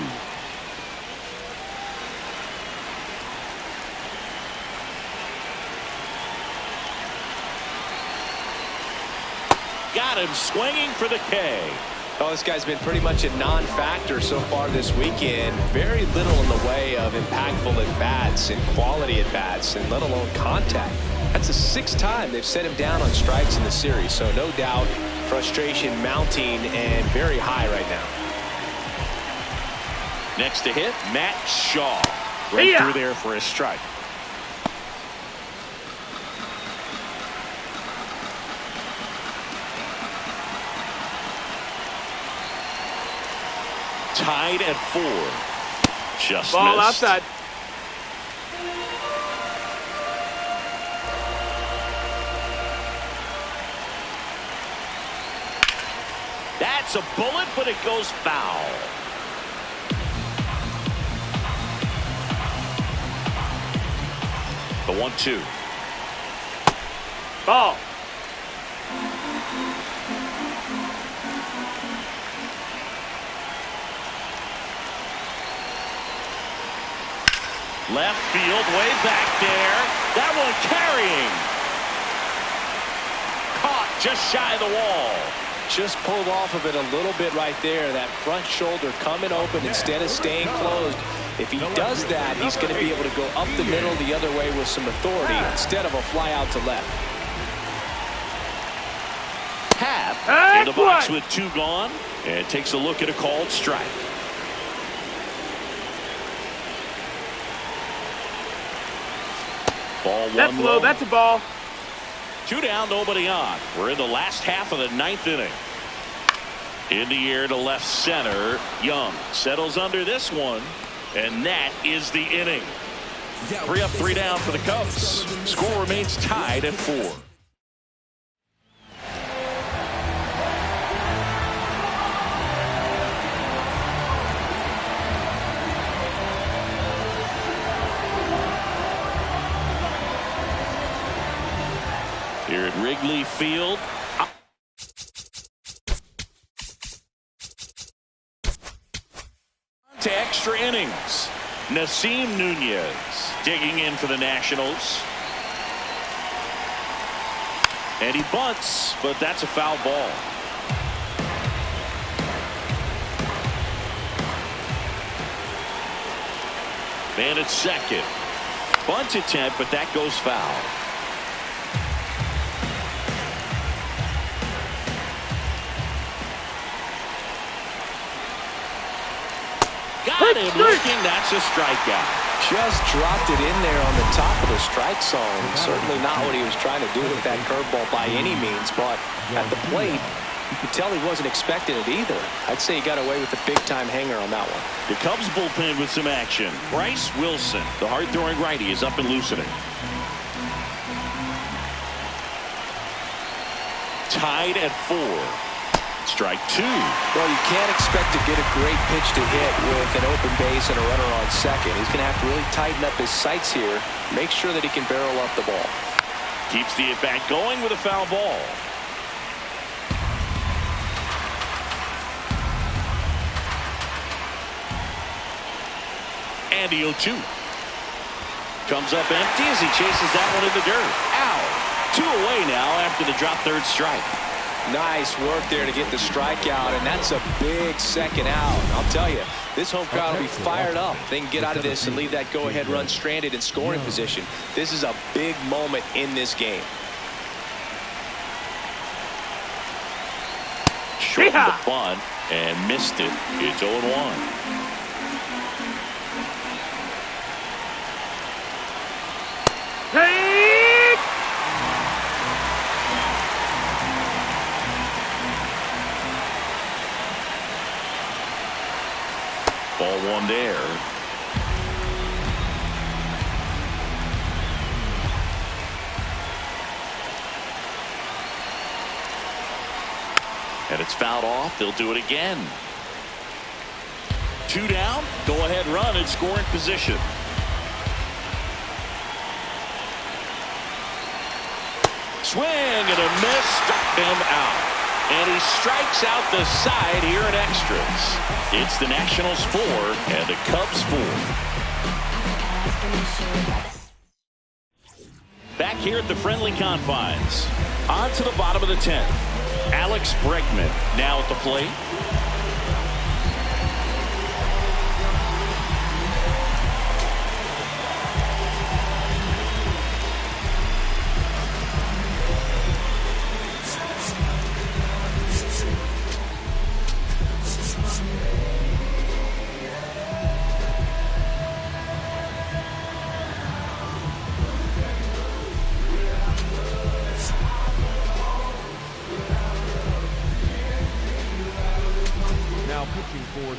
Got him swinging for the K. Oh, this guy's been pretty much a non-factor so far this weekend. Very little in the way of impactful at-bats and quality at-bats, and let alone contact. That's the 6th time they've set him down on strikes in the series, so no doubt frustration mounting and very high right now. Next to hit, Matt Shaw. Right through there for a strike. Tied at 4. Just Ball missed. outside. That's a bullet, but it goes foul. The 1-2. Ball. Left field, way back there. That one carrying. Caught just shy of the wall. Just pulled off of it a little bit right there. That front shoulder coming open instead of staying closed. If he does that, he's going to be able to go up the middle the other way with some authority instead of a fly out to left. Happ in the box with 2 gone, and takes a look at a called strike. Ball 1 That's low. That's a ball. 2 down, nobody on. We're in the last half of the 9th inning. In the air to left center. Young settles under this one, and that is the inning. 3 up, 3 down for the Cubs. Score remains tied at 4. Here at Wrigley Field. To extra innings. Nasim Nunez digging in for the Nationals. And he bunts, but that's a foul ball. Man at second. Bunt attempt, but that goes foul. Got him looking. That's a strikeout. Just dropped it in there on the top of the strike zone. Certainly not what he was trying to do with that curveball by any means, but at the plate, you could tell he wasn't expecting it either. I'd say he got away with a big-time hanger on that one. The Cubs bullpen with some action. Bryce Wilson, the hard-throwing righty, is up and loosening. Tied at 4. Strike 2. Well, you can't expect to get a great pitch to hit with an open base and a runner on second. He's going to have to really tighten up his sights here. Make sure that he can barrel up the ball. Keeps the at-bat going with a foul ball. And the 0-2. Comes up empty as he chases that one in the dirt. Out. 2 away now after the drop third strike. Nice work there to get the strikeout, and that's a big second out. I'll tell you, this home crowd will be fired up. They can get out of this and leave that go-ahead run stranded in scoring position. This is a big moment in this game. Shortened the bunt and missed it. It's 0-1. Ball 1 there. And it's fouled off. They'll do it again. 2 down. Go ahead run in scoring position. Swing and a miss. Struck him out. And he strikes out the side here in extras. It's the Nationals 4 and the Cubs 4. Back here at the friendly confines. On to the bottom of the 10th. Alex Bregman now at the plate.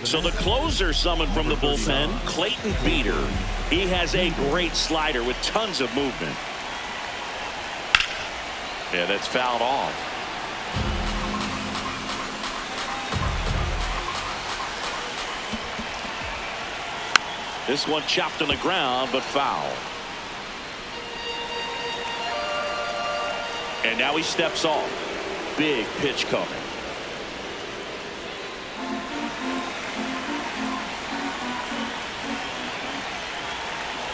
So the closer summoned from the bullpen, Clayton Beeter. He has a great slider with tons of movement. Yeah, that's fouled off. This one chopped on the ground, but foul. And now he steps off. Big pitch coming.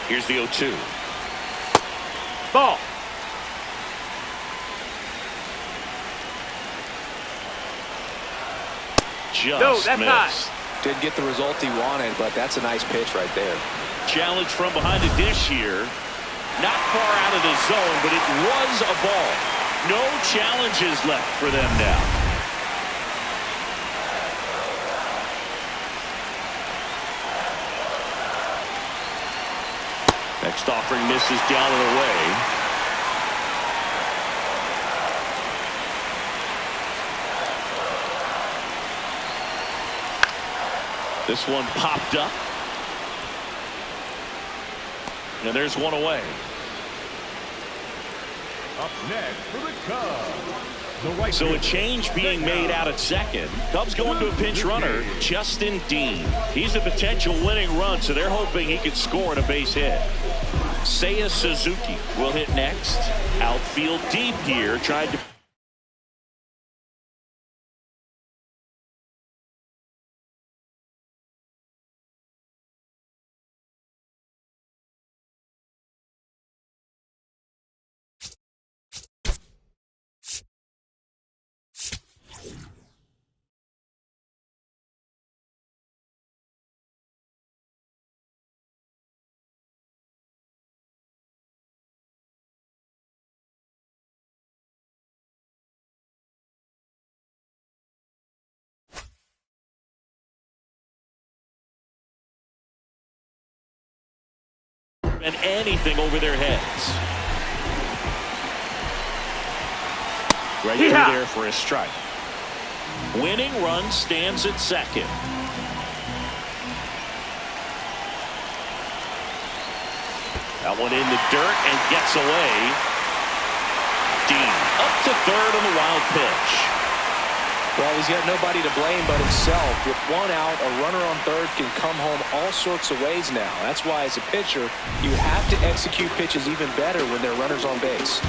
Here's the 0-2. Ball. Just that's missed. high. Didn't get the result he wanted, but that's a nice pitch right there. Challenge from behind the dish here. Not far out of the zone, but it was a ball. No challenges left for them now. Next offering misses down and away. This one popped up. And there's one away. Up next for the Cubs. So a change being made out at second. Cubs going to a pinch runner, Justin Dean. He's a potential winning run, so they're hoping he could score on a base hit. Seiya Suzuki will hit next. Outfield deep here, trying to. And anything over their heads. Right through there for a strike. Winning run stands at second. That one in the dirt and gets away. Dean up to third on the wild pitch. Well, he's got nobody to blame but himself. With one out, a runner on third can come home all sorts of ways now. That's why, as a pitcher, you have to execute pitches even better when there are runners on base.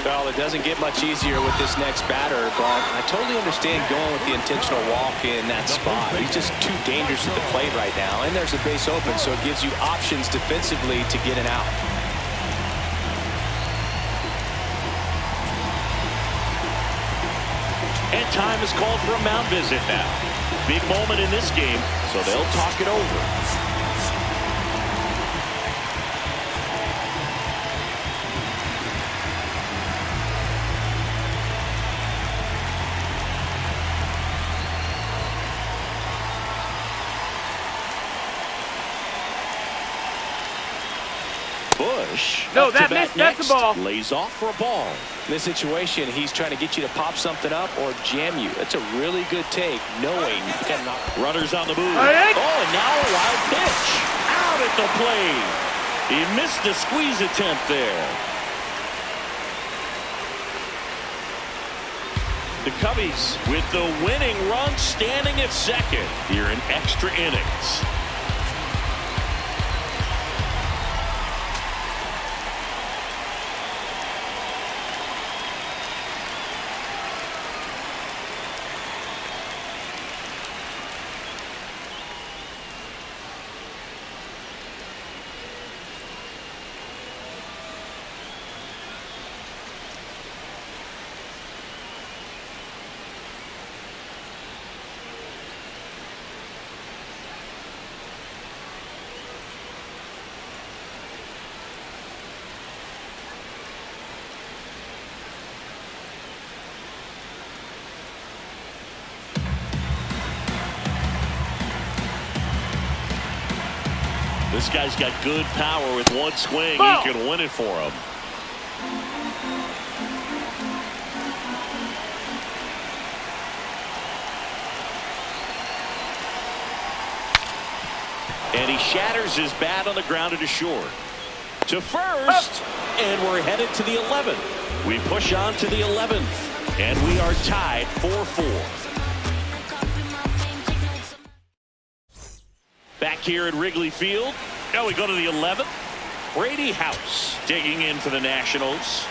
Well, it doesn't get much easier with this next batter, but I totally understand going with the intentional walk in that spot. He's just too dangerous at the plate right now, and there's a base open, so it gives you options defensively to get an out. And time is called for a mound visit now. Big moment in this game, so they'll talk it over. Bush. No, that missed. That's a ball. Lays off for a ball. In this situation, he's trying to get you to pop something up or jam you. That's a really good take, knowing you can knock. Runners on the move. Right. Oh, and now a wild pitch. Out at the plate. He missed the squeeze attempt there. The Cubbies with the winning run standing at second here in extra innings. This guy's got good power. With one swing, Ball. He can win it for him. And he shatters his bat on the ground to short. To first, and we're headed to the 11th. We push on to the 11th, and we are tied 4-4. here at Wrigley Field. Now we go to the 11th. Brady House digging in for the Nationals.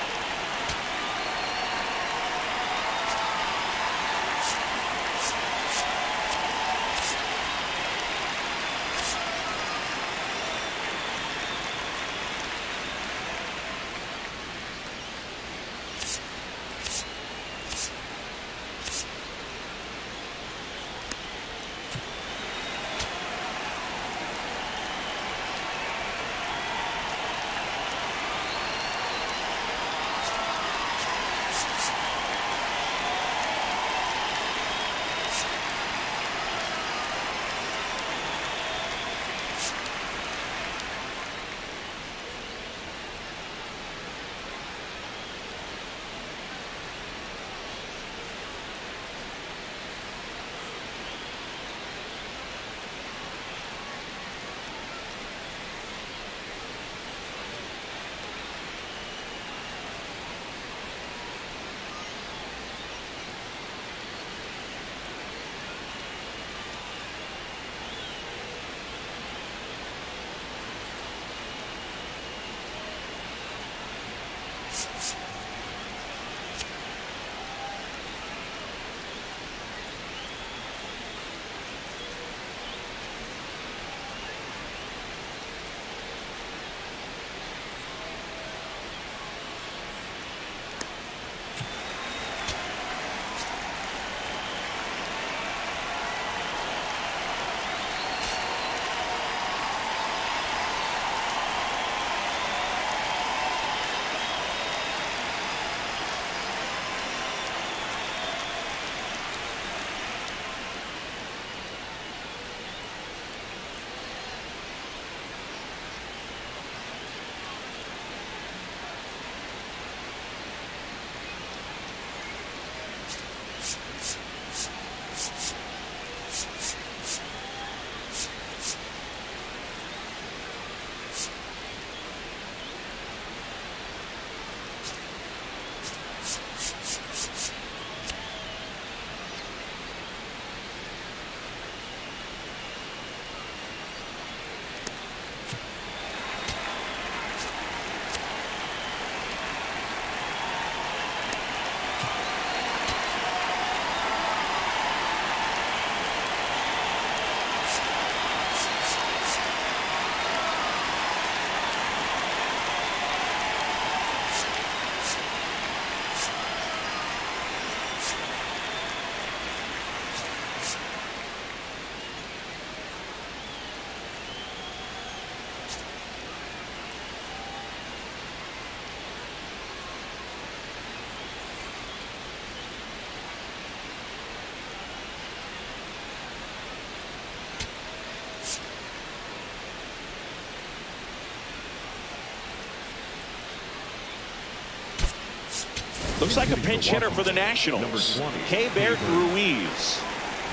Looks like a pinch hitter for the Nationals. Keibert Ruiz.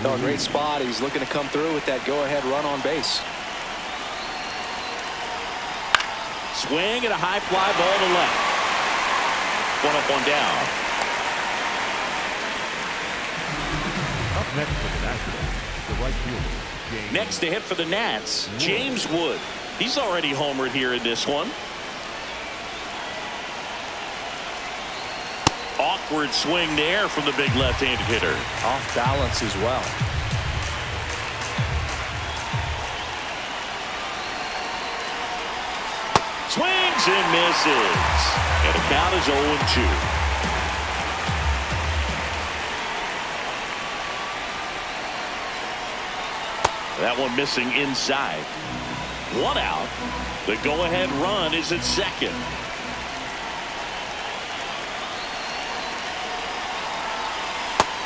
Oh, great spot. He's looking to come through with that go-ahead run on base. Swing and a high fly ball to left. One up, one down. Up next for the Nationals, the right fielder. Next to hit for the Nats, James Wood. He's already homered here in this one. Awkward swing there from the big left-handed hitter. Off balance as well. Swings and misses. And the count is 0-2. That one missing inside. One out. The go-ahead run is at second.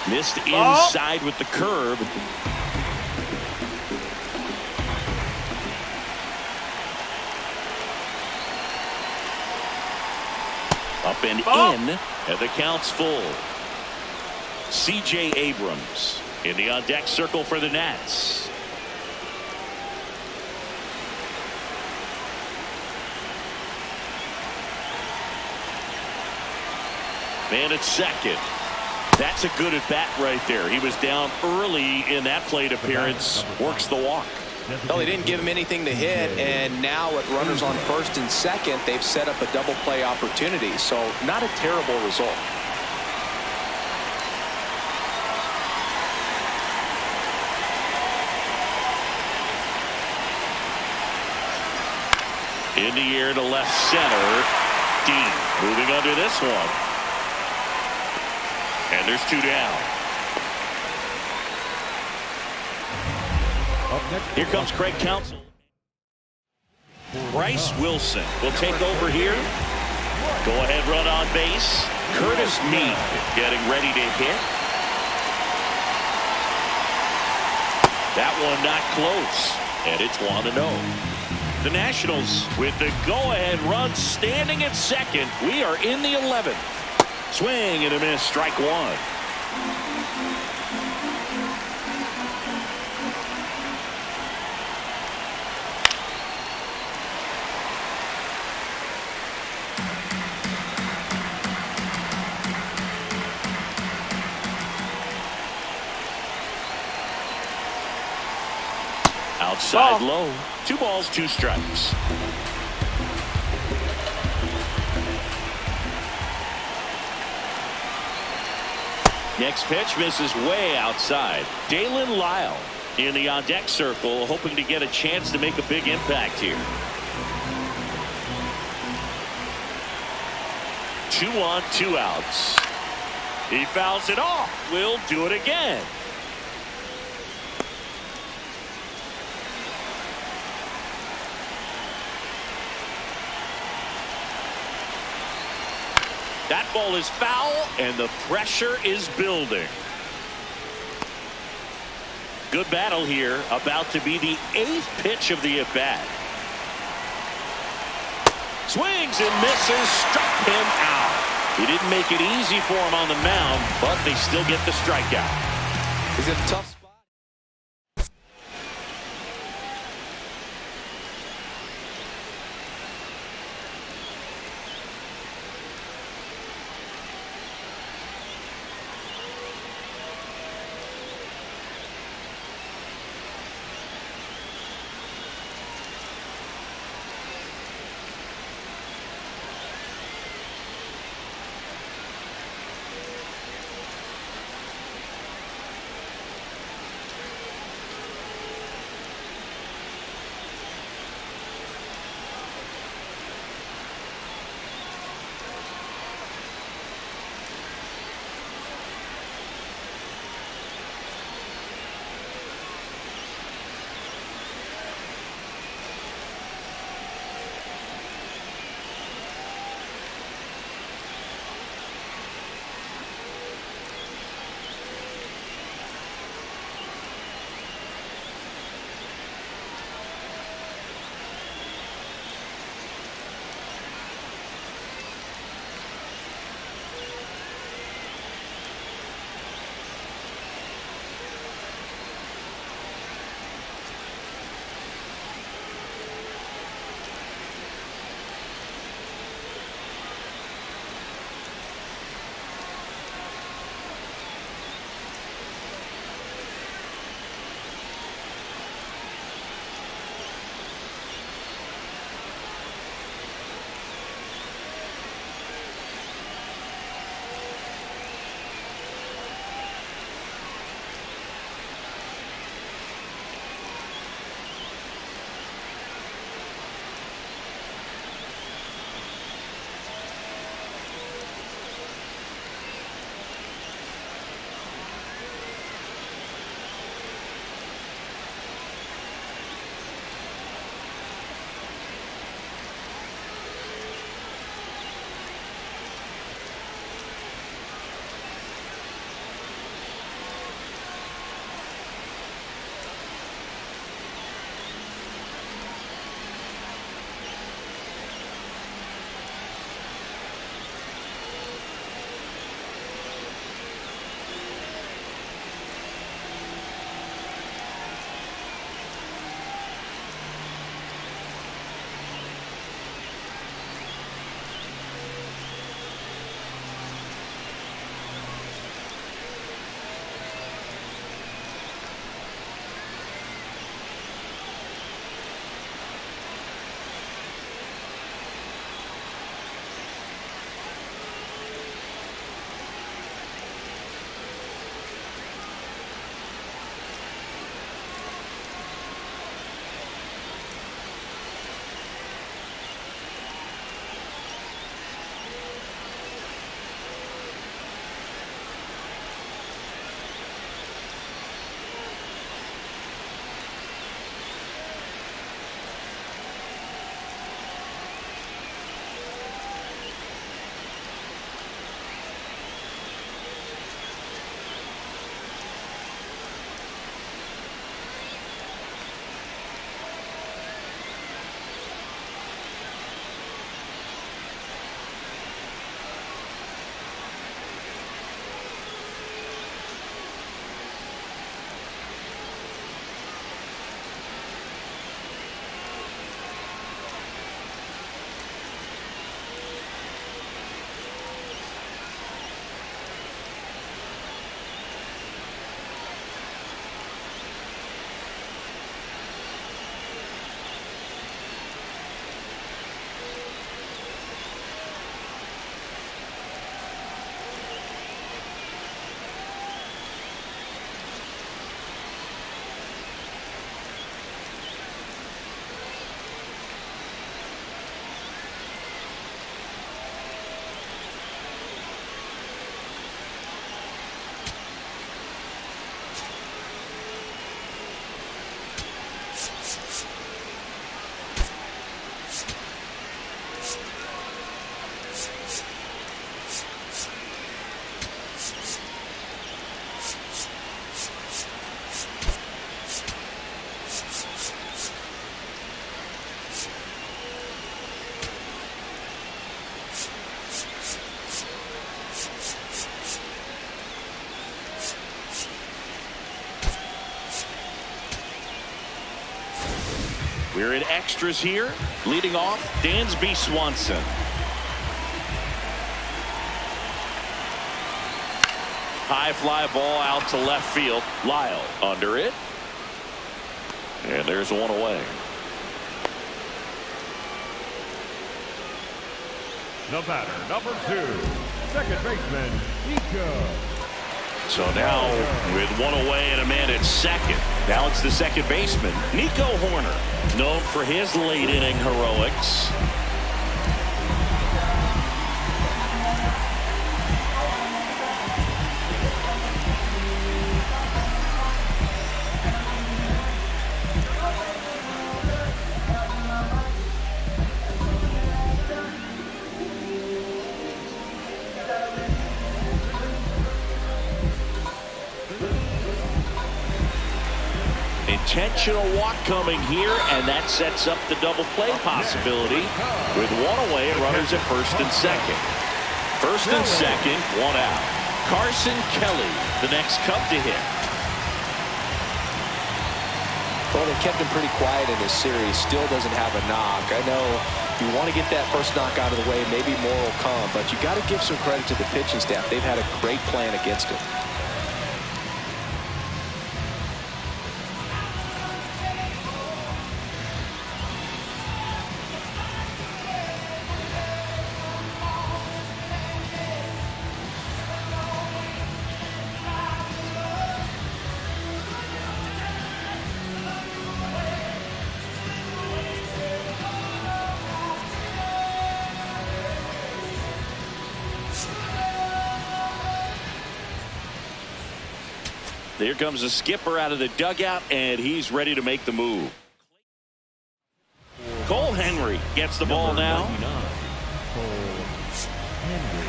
Missed inside with the curve. Up and in, and the count's full. C.J. Abrams in the on-deck circle for the Nats. Man at second. That's a good at bat right there. He was down early in that plate appearance. Works the walk. Well, they didn't give him anything to hit, and now with runners on first and second, they've set up a double play opportunity. So not a terrible result. In the air to left center. Deep. Moving under this one. And there's 2 down. Here comes Craig Counsell. Bryce Wilson will take over here. Go ahead run on base. Curtis Mead getting ready to hit. That one not close. And it's 1-0. The Nationals with the go-ahead run standing at second. We are in the 11th. Swing and a miss. Strike 1. Outside low. 2 balls, 2 strikes. Next pitch misses way outside. Dalen Lyle in the on-deck circle, hoping to get a chance to make a big impact here. 2 on, 2 outs. He fouls it off. We'll do it again. That ball is foul, and the pressure is building. Good battle here, about to be the 8th pitch of the at-bat. Swings and misses, struck him out. He didn't make it easy for him on the mound, but they still get the strikeout. Is it a tough spot? We're in extras here. Leading off, Dansby Swanson. High fly ball out to left field. Lyle under it. And there's one away. The batter, number 2, second baseman, Nico. So now with one away and a man at second. Now it's the second baseman, Nico Horner, known for his late inning heroics. Intentional walk coming here, and that sets up the double play possibility with one away and runners at first and second. First and second, one out. Carson Kelly, the next Cub to hit. Well, they kept him pretty quiet in this series. Still doesn't have a knock. I know you want to get that first knock out of the way. Maybe more will come, but you got to give some credit to the pitching staff. They've had a great plan against him. There comes the skipper out of the dugout, and he's ready to make the move. Cole Henry gets the ball now. Cole Henry.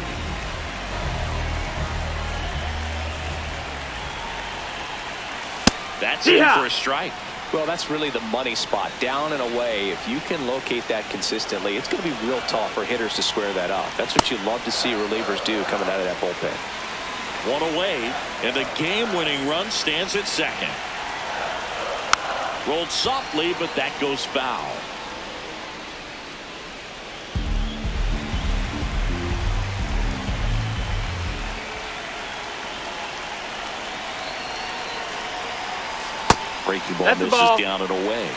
That's in for a strike. Well, that's really the money spot. Down and away. If you can locate that consistently, it's going to be real tough for hitters to square that up. That's what you love to see relievers do coming out of that bullpen. One away, and the game-winning run stands at second. Rolled softly, but that goes foul. Breaking ball misses down and away.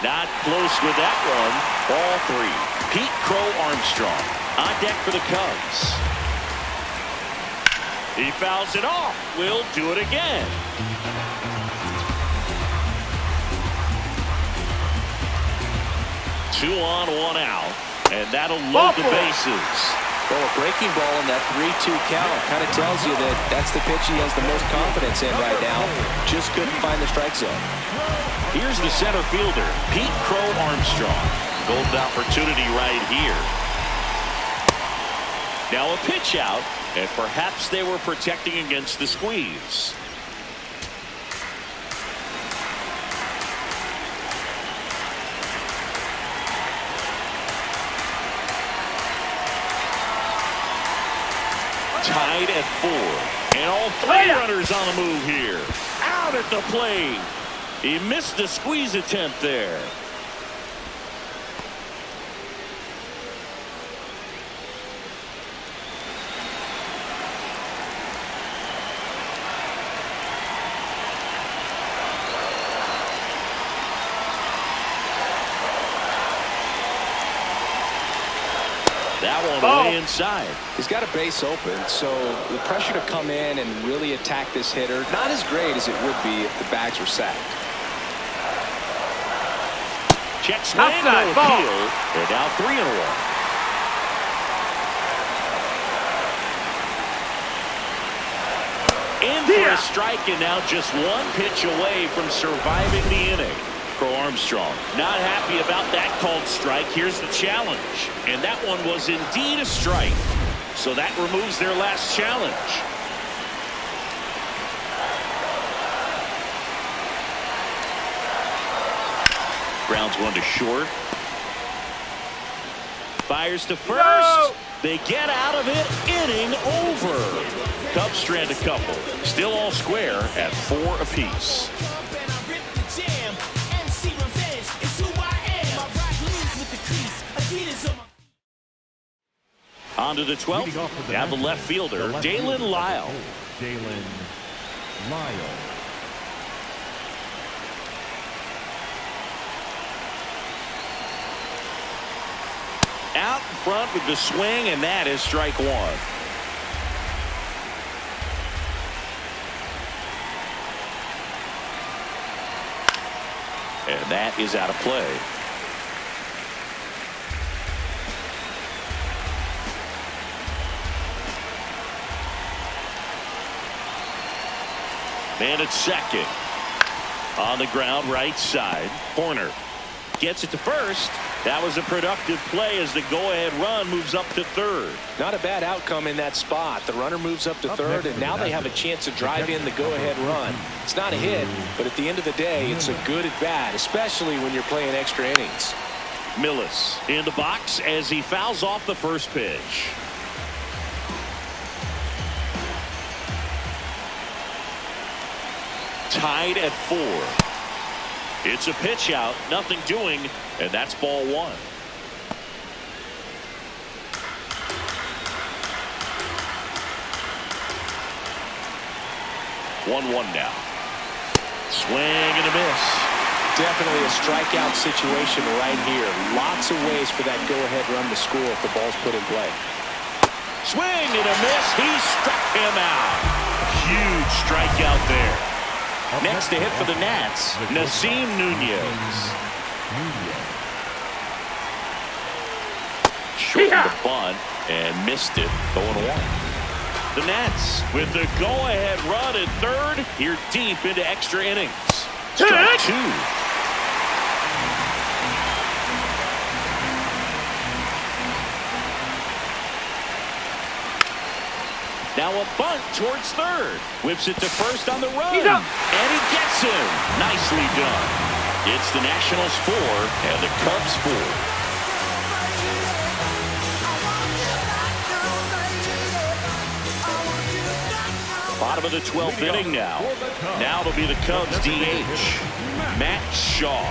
Not close with that one. Ball 3. Pete Crow Armstrong on deck for the Cubs. He fouls it off. We'll do it again. Two on, one out. And that'll load the bases. Well, a breaking ball in that 3-2 count kind of tells you that that's the pitch he has the most confidence in right now. Just couldn't find the strike zone. Here's the center fielder, Pete Crow Armstrong. Golden opportunity right here. Now a pitch out, and perhaps they were protecting against the squeeze. Tied at 4, and all 3 runners on the move here. Out at the plate. He missed the squeeze attempt there. That one way inside. He's got a base open, so the pressure to come in and really attack this hitter, not as great as it would be if the bags were sacked. Check swing, no appeal. They're now 3-1. In for a strike, and now just one pitch away from surviving the inning. Crow Armstrong not happy about that called strike. Here's the challenge, and that one was indeed a strike. So that removes their last challenge. Grounds one to short. Fires to first. They get out of it, inning over. Cubs strand a couple. Still all square at 4 apiece. On to the 12th. Now the left fielder, Dalen Lyle. Dalen Lyle. Out in front with the swing, and that is strike one. And that is out of play. Man at second. On the ground, right side. Horner gets it to first. That was a productive play as the go-ahead run moves up to third. Not a bad outcome in that spot. The runner moves up to third, and now they have a chance to drive in the go-ahead run. It's not a hit, but at the end of the day, it's a good at bat, especially when you're playing extra innings. Millis in the box as he fouls off the first pitch. Tied at 4. It's a pitch out, nothing doing, and that's ball one. One now. Swing and a miss. Definitely a strikeout situation right here. Lots of ways for that go-ahead run to score if the ball's put in play. Swing and a miss. He struck him out. Huge strikeout there. Next to hit for the Nats, Nazim Nunez. Shortened the bunt and missed it, 0-1. The Nats with the go-ahead run at third, here deep into extra innings. Strike 2. Now a bunt towards third. Whips it to first on the run. And he gets him. Nicely done. It's the Nationals 4 and the Cubs 4. Bottom of the 12th inning now. Now it'll be the Cubs DH. Matt Shaw.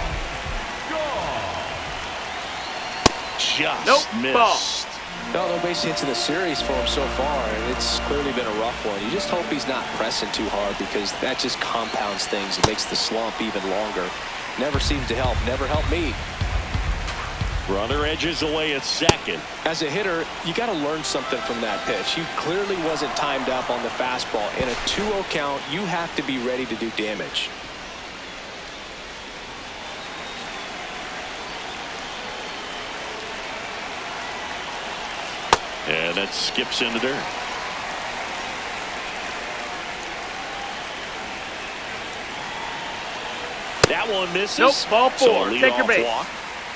Just missed. No base hits in the series for him so far, and it's clearly been a rough one. You just hope he's not pressing too hard, because that just compounds things. It makes the slump even longer. Never seems to help. Never helped me. Runner edges away at second. As a hitter, you got to learn something from that pitch. He clearly wasn't timed up on the fastball. In a 2-0 count, you have to be ready to do damage. And that skips in the dirt. That one misses. Nope, ball 4. So Take your base. walk.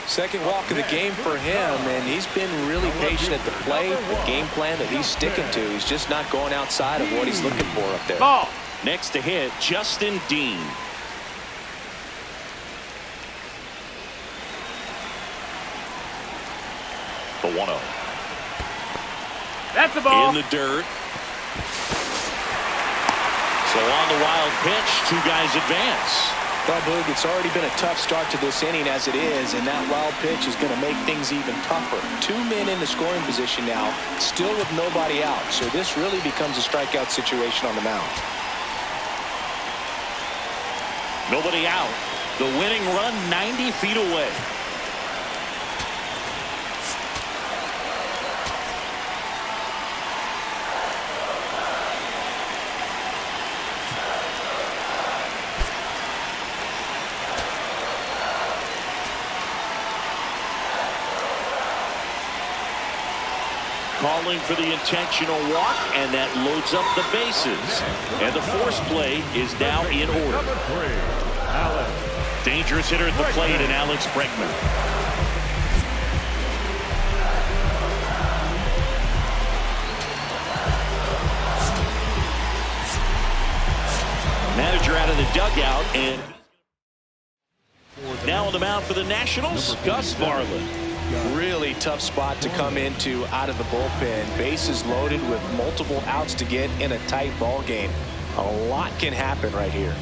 Second walk of the game for him, and he's been really patient at the plate. The game plan that he's sticking to, he's just not going outside of what he's looking for up there. Ball. Next to hit, Justin Dean. The 1-0. That's the ball. In the dirt. So on the wild pitch, 2 guys advance. Well, Boog, it's already been a tough start to this inning as it is, and that wild pitch is going to make things even tougher. 2 men in the scoring position now, still with nobody out. So this really becomes a strikeout situation on the mound. Nobody out. The winning run 90 feet away. Calling for the intentional walk, and that loads up the bases. And the force play is now in order. Number 3, Alex. Dangerous hitter at the plate, and Alex Bregman. Manager out of the dugout, and now on the mound for the Nationals, Gus Varland. Really tough spot to come into out of the bullpen. Bases loaded with multiple outs to get in a tight ball game. A lot can happen right here.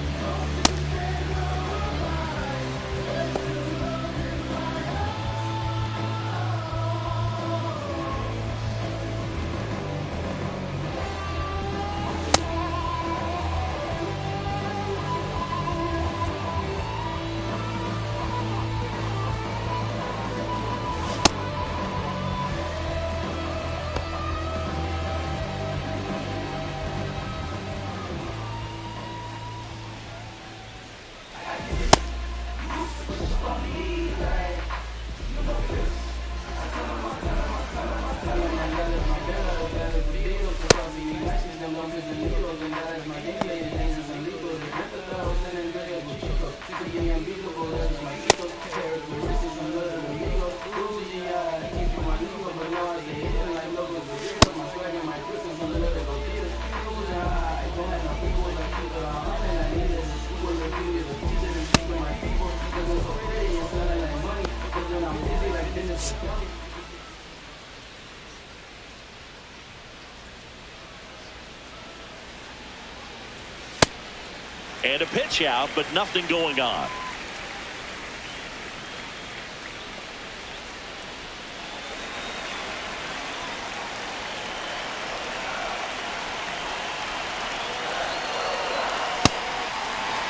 And a pitch out, but nothing going on.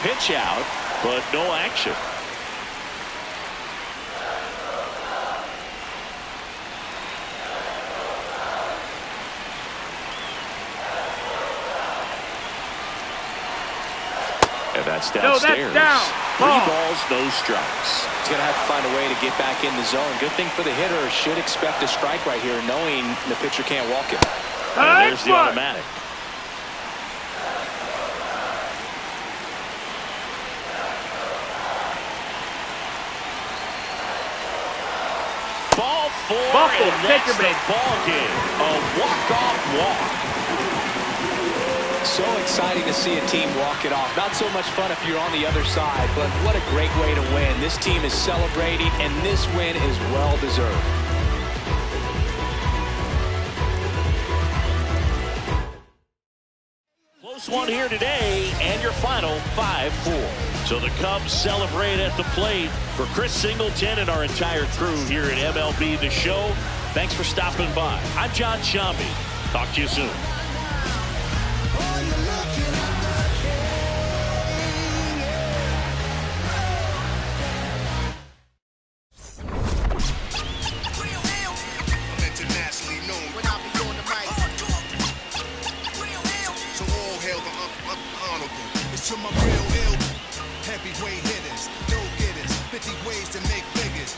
Pitch out, but no action. And that's downstairs. No, that's down. 3 balls, no strikes. He's going to have to find a way to get back in the zone. Good thing for the hitter, should expect a strike right here, knowing the pitcher can't walk it. And there's the automatic. Ball 4, and that's the ball game. A walk-off walk. So exciting to see a team walk it off. Not so much fun if you're on the other side, but what a great way to win. This team is celebrating, and this win is well deserved. Close one here today, and your final 5-4. So the Cubs celebrate at the plate. For Chris Singleton and our entire crew here at MLB The Show, thanks for stopping by. I'm John Shambi. Talk to you soon. To my real ill heavyweight hitters, go-getters, 50 ways to make figures.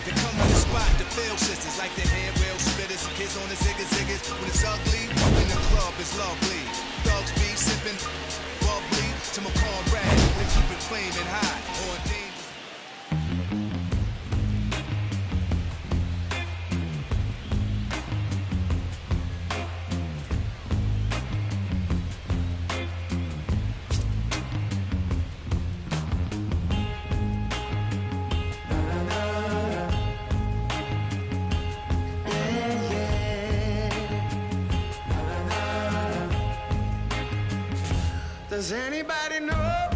They come on the spot to fail sisters like the handrail spitters, kids on the ziggas. When it's ugly, in the club it's lovely. Thugs be sipping bubbly to my comrade. They keep it flaming hot on dangerous. Does anybody know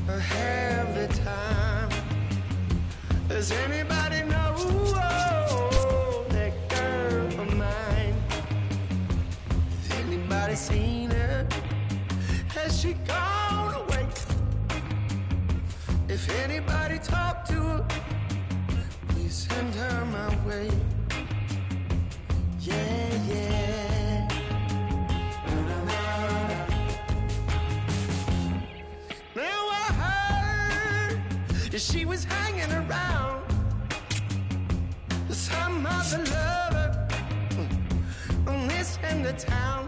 or have the time? Does anybody know that girl of mine? Has anybody seen her? Has she gone away? If anybody talked to her, please send her my way. Yeah, yeah. She was hanging around some other lover on this end of town.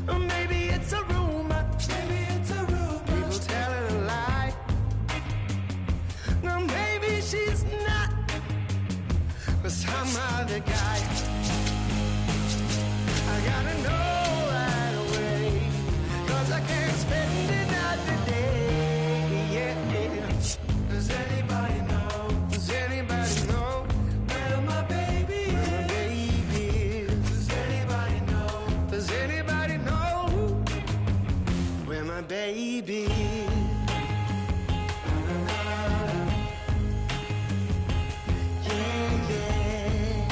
Or maybe it's a rumor. People telling a lie. No, maybe she's not with some other guy. I gotta know right away, 'cause I can't spend another day. Does anybody know? my baby. Yeah, yeah.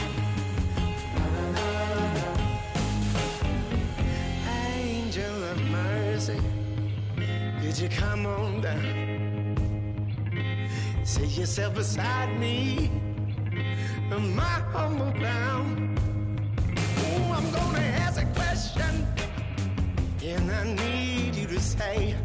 Angel of mercy, could you come on down? Sit yourself beside me on my humble ground. Oh, I'm gonna ask a question, and I need you to say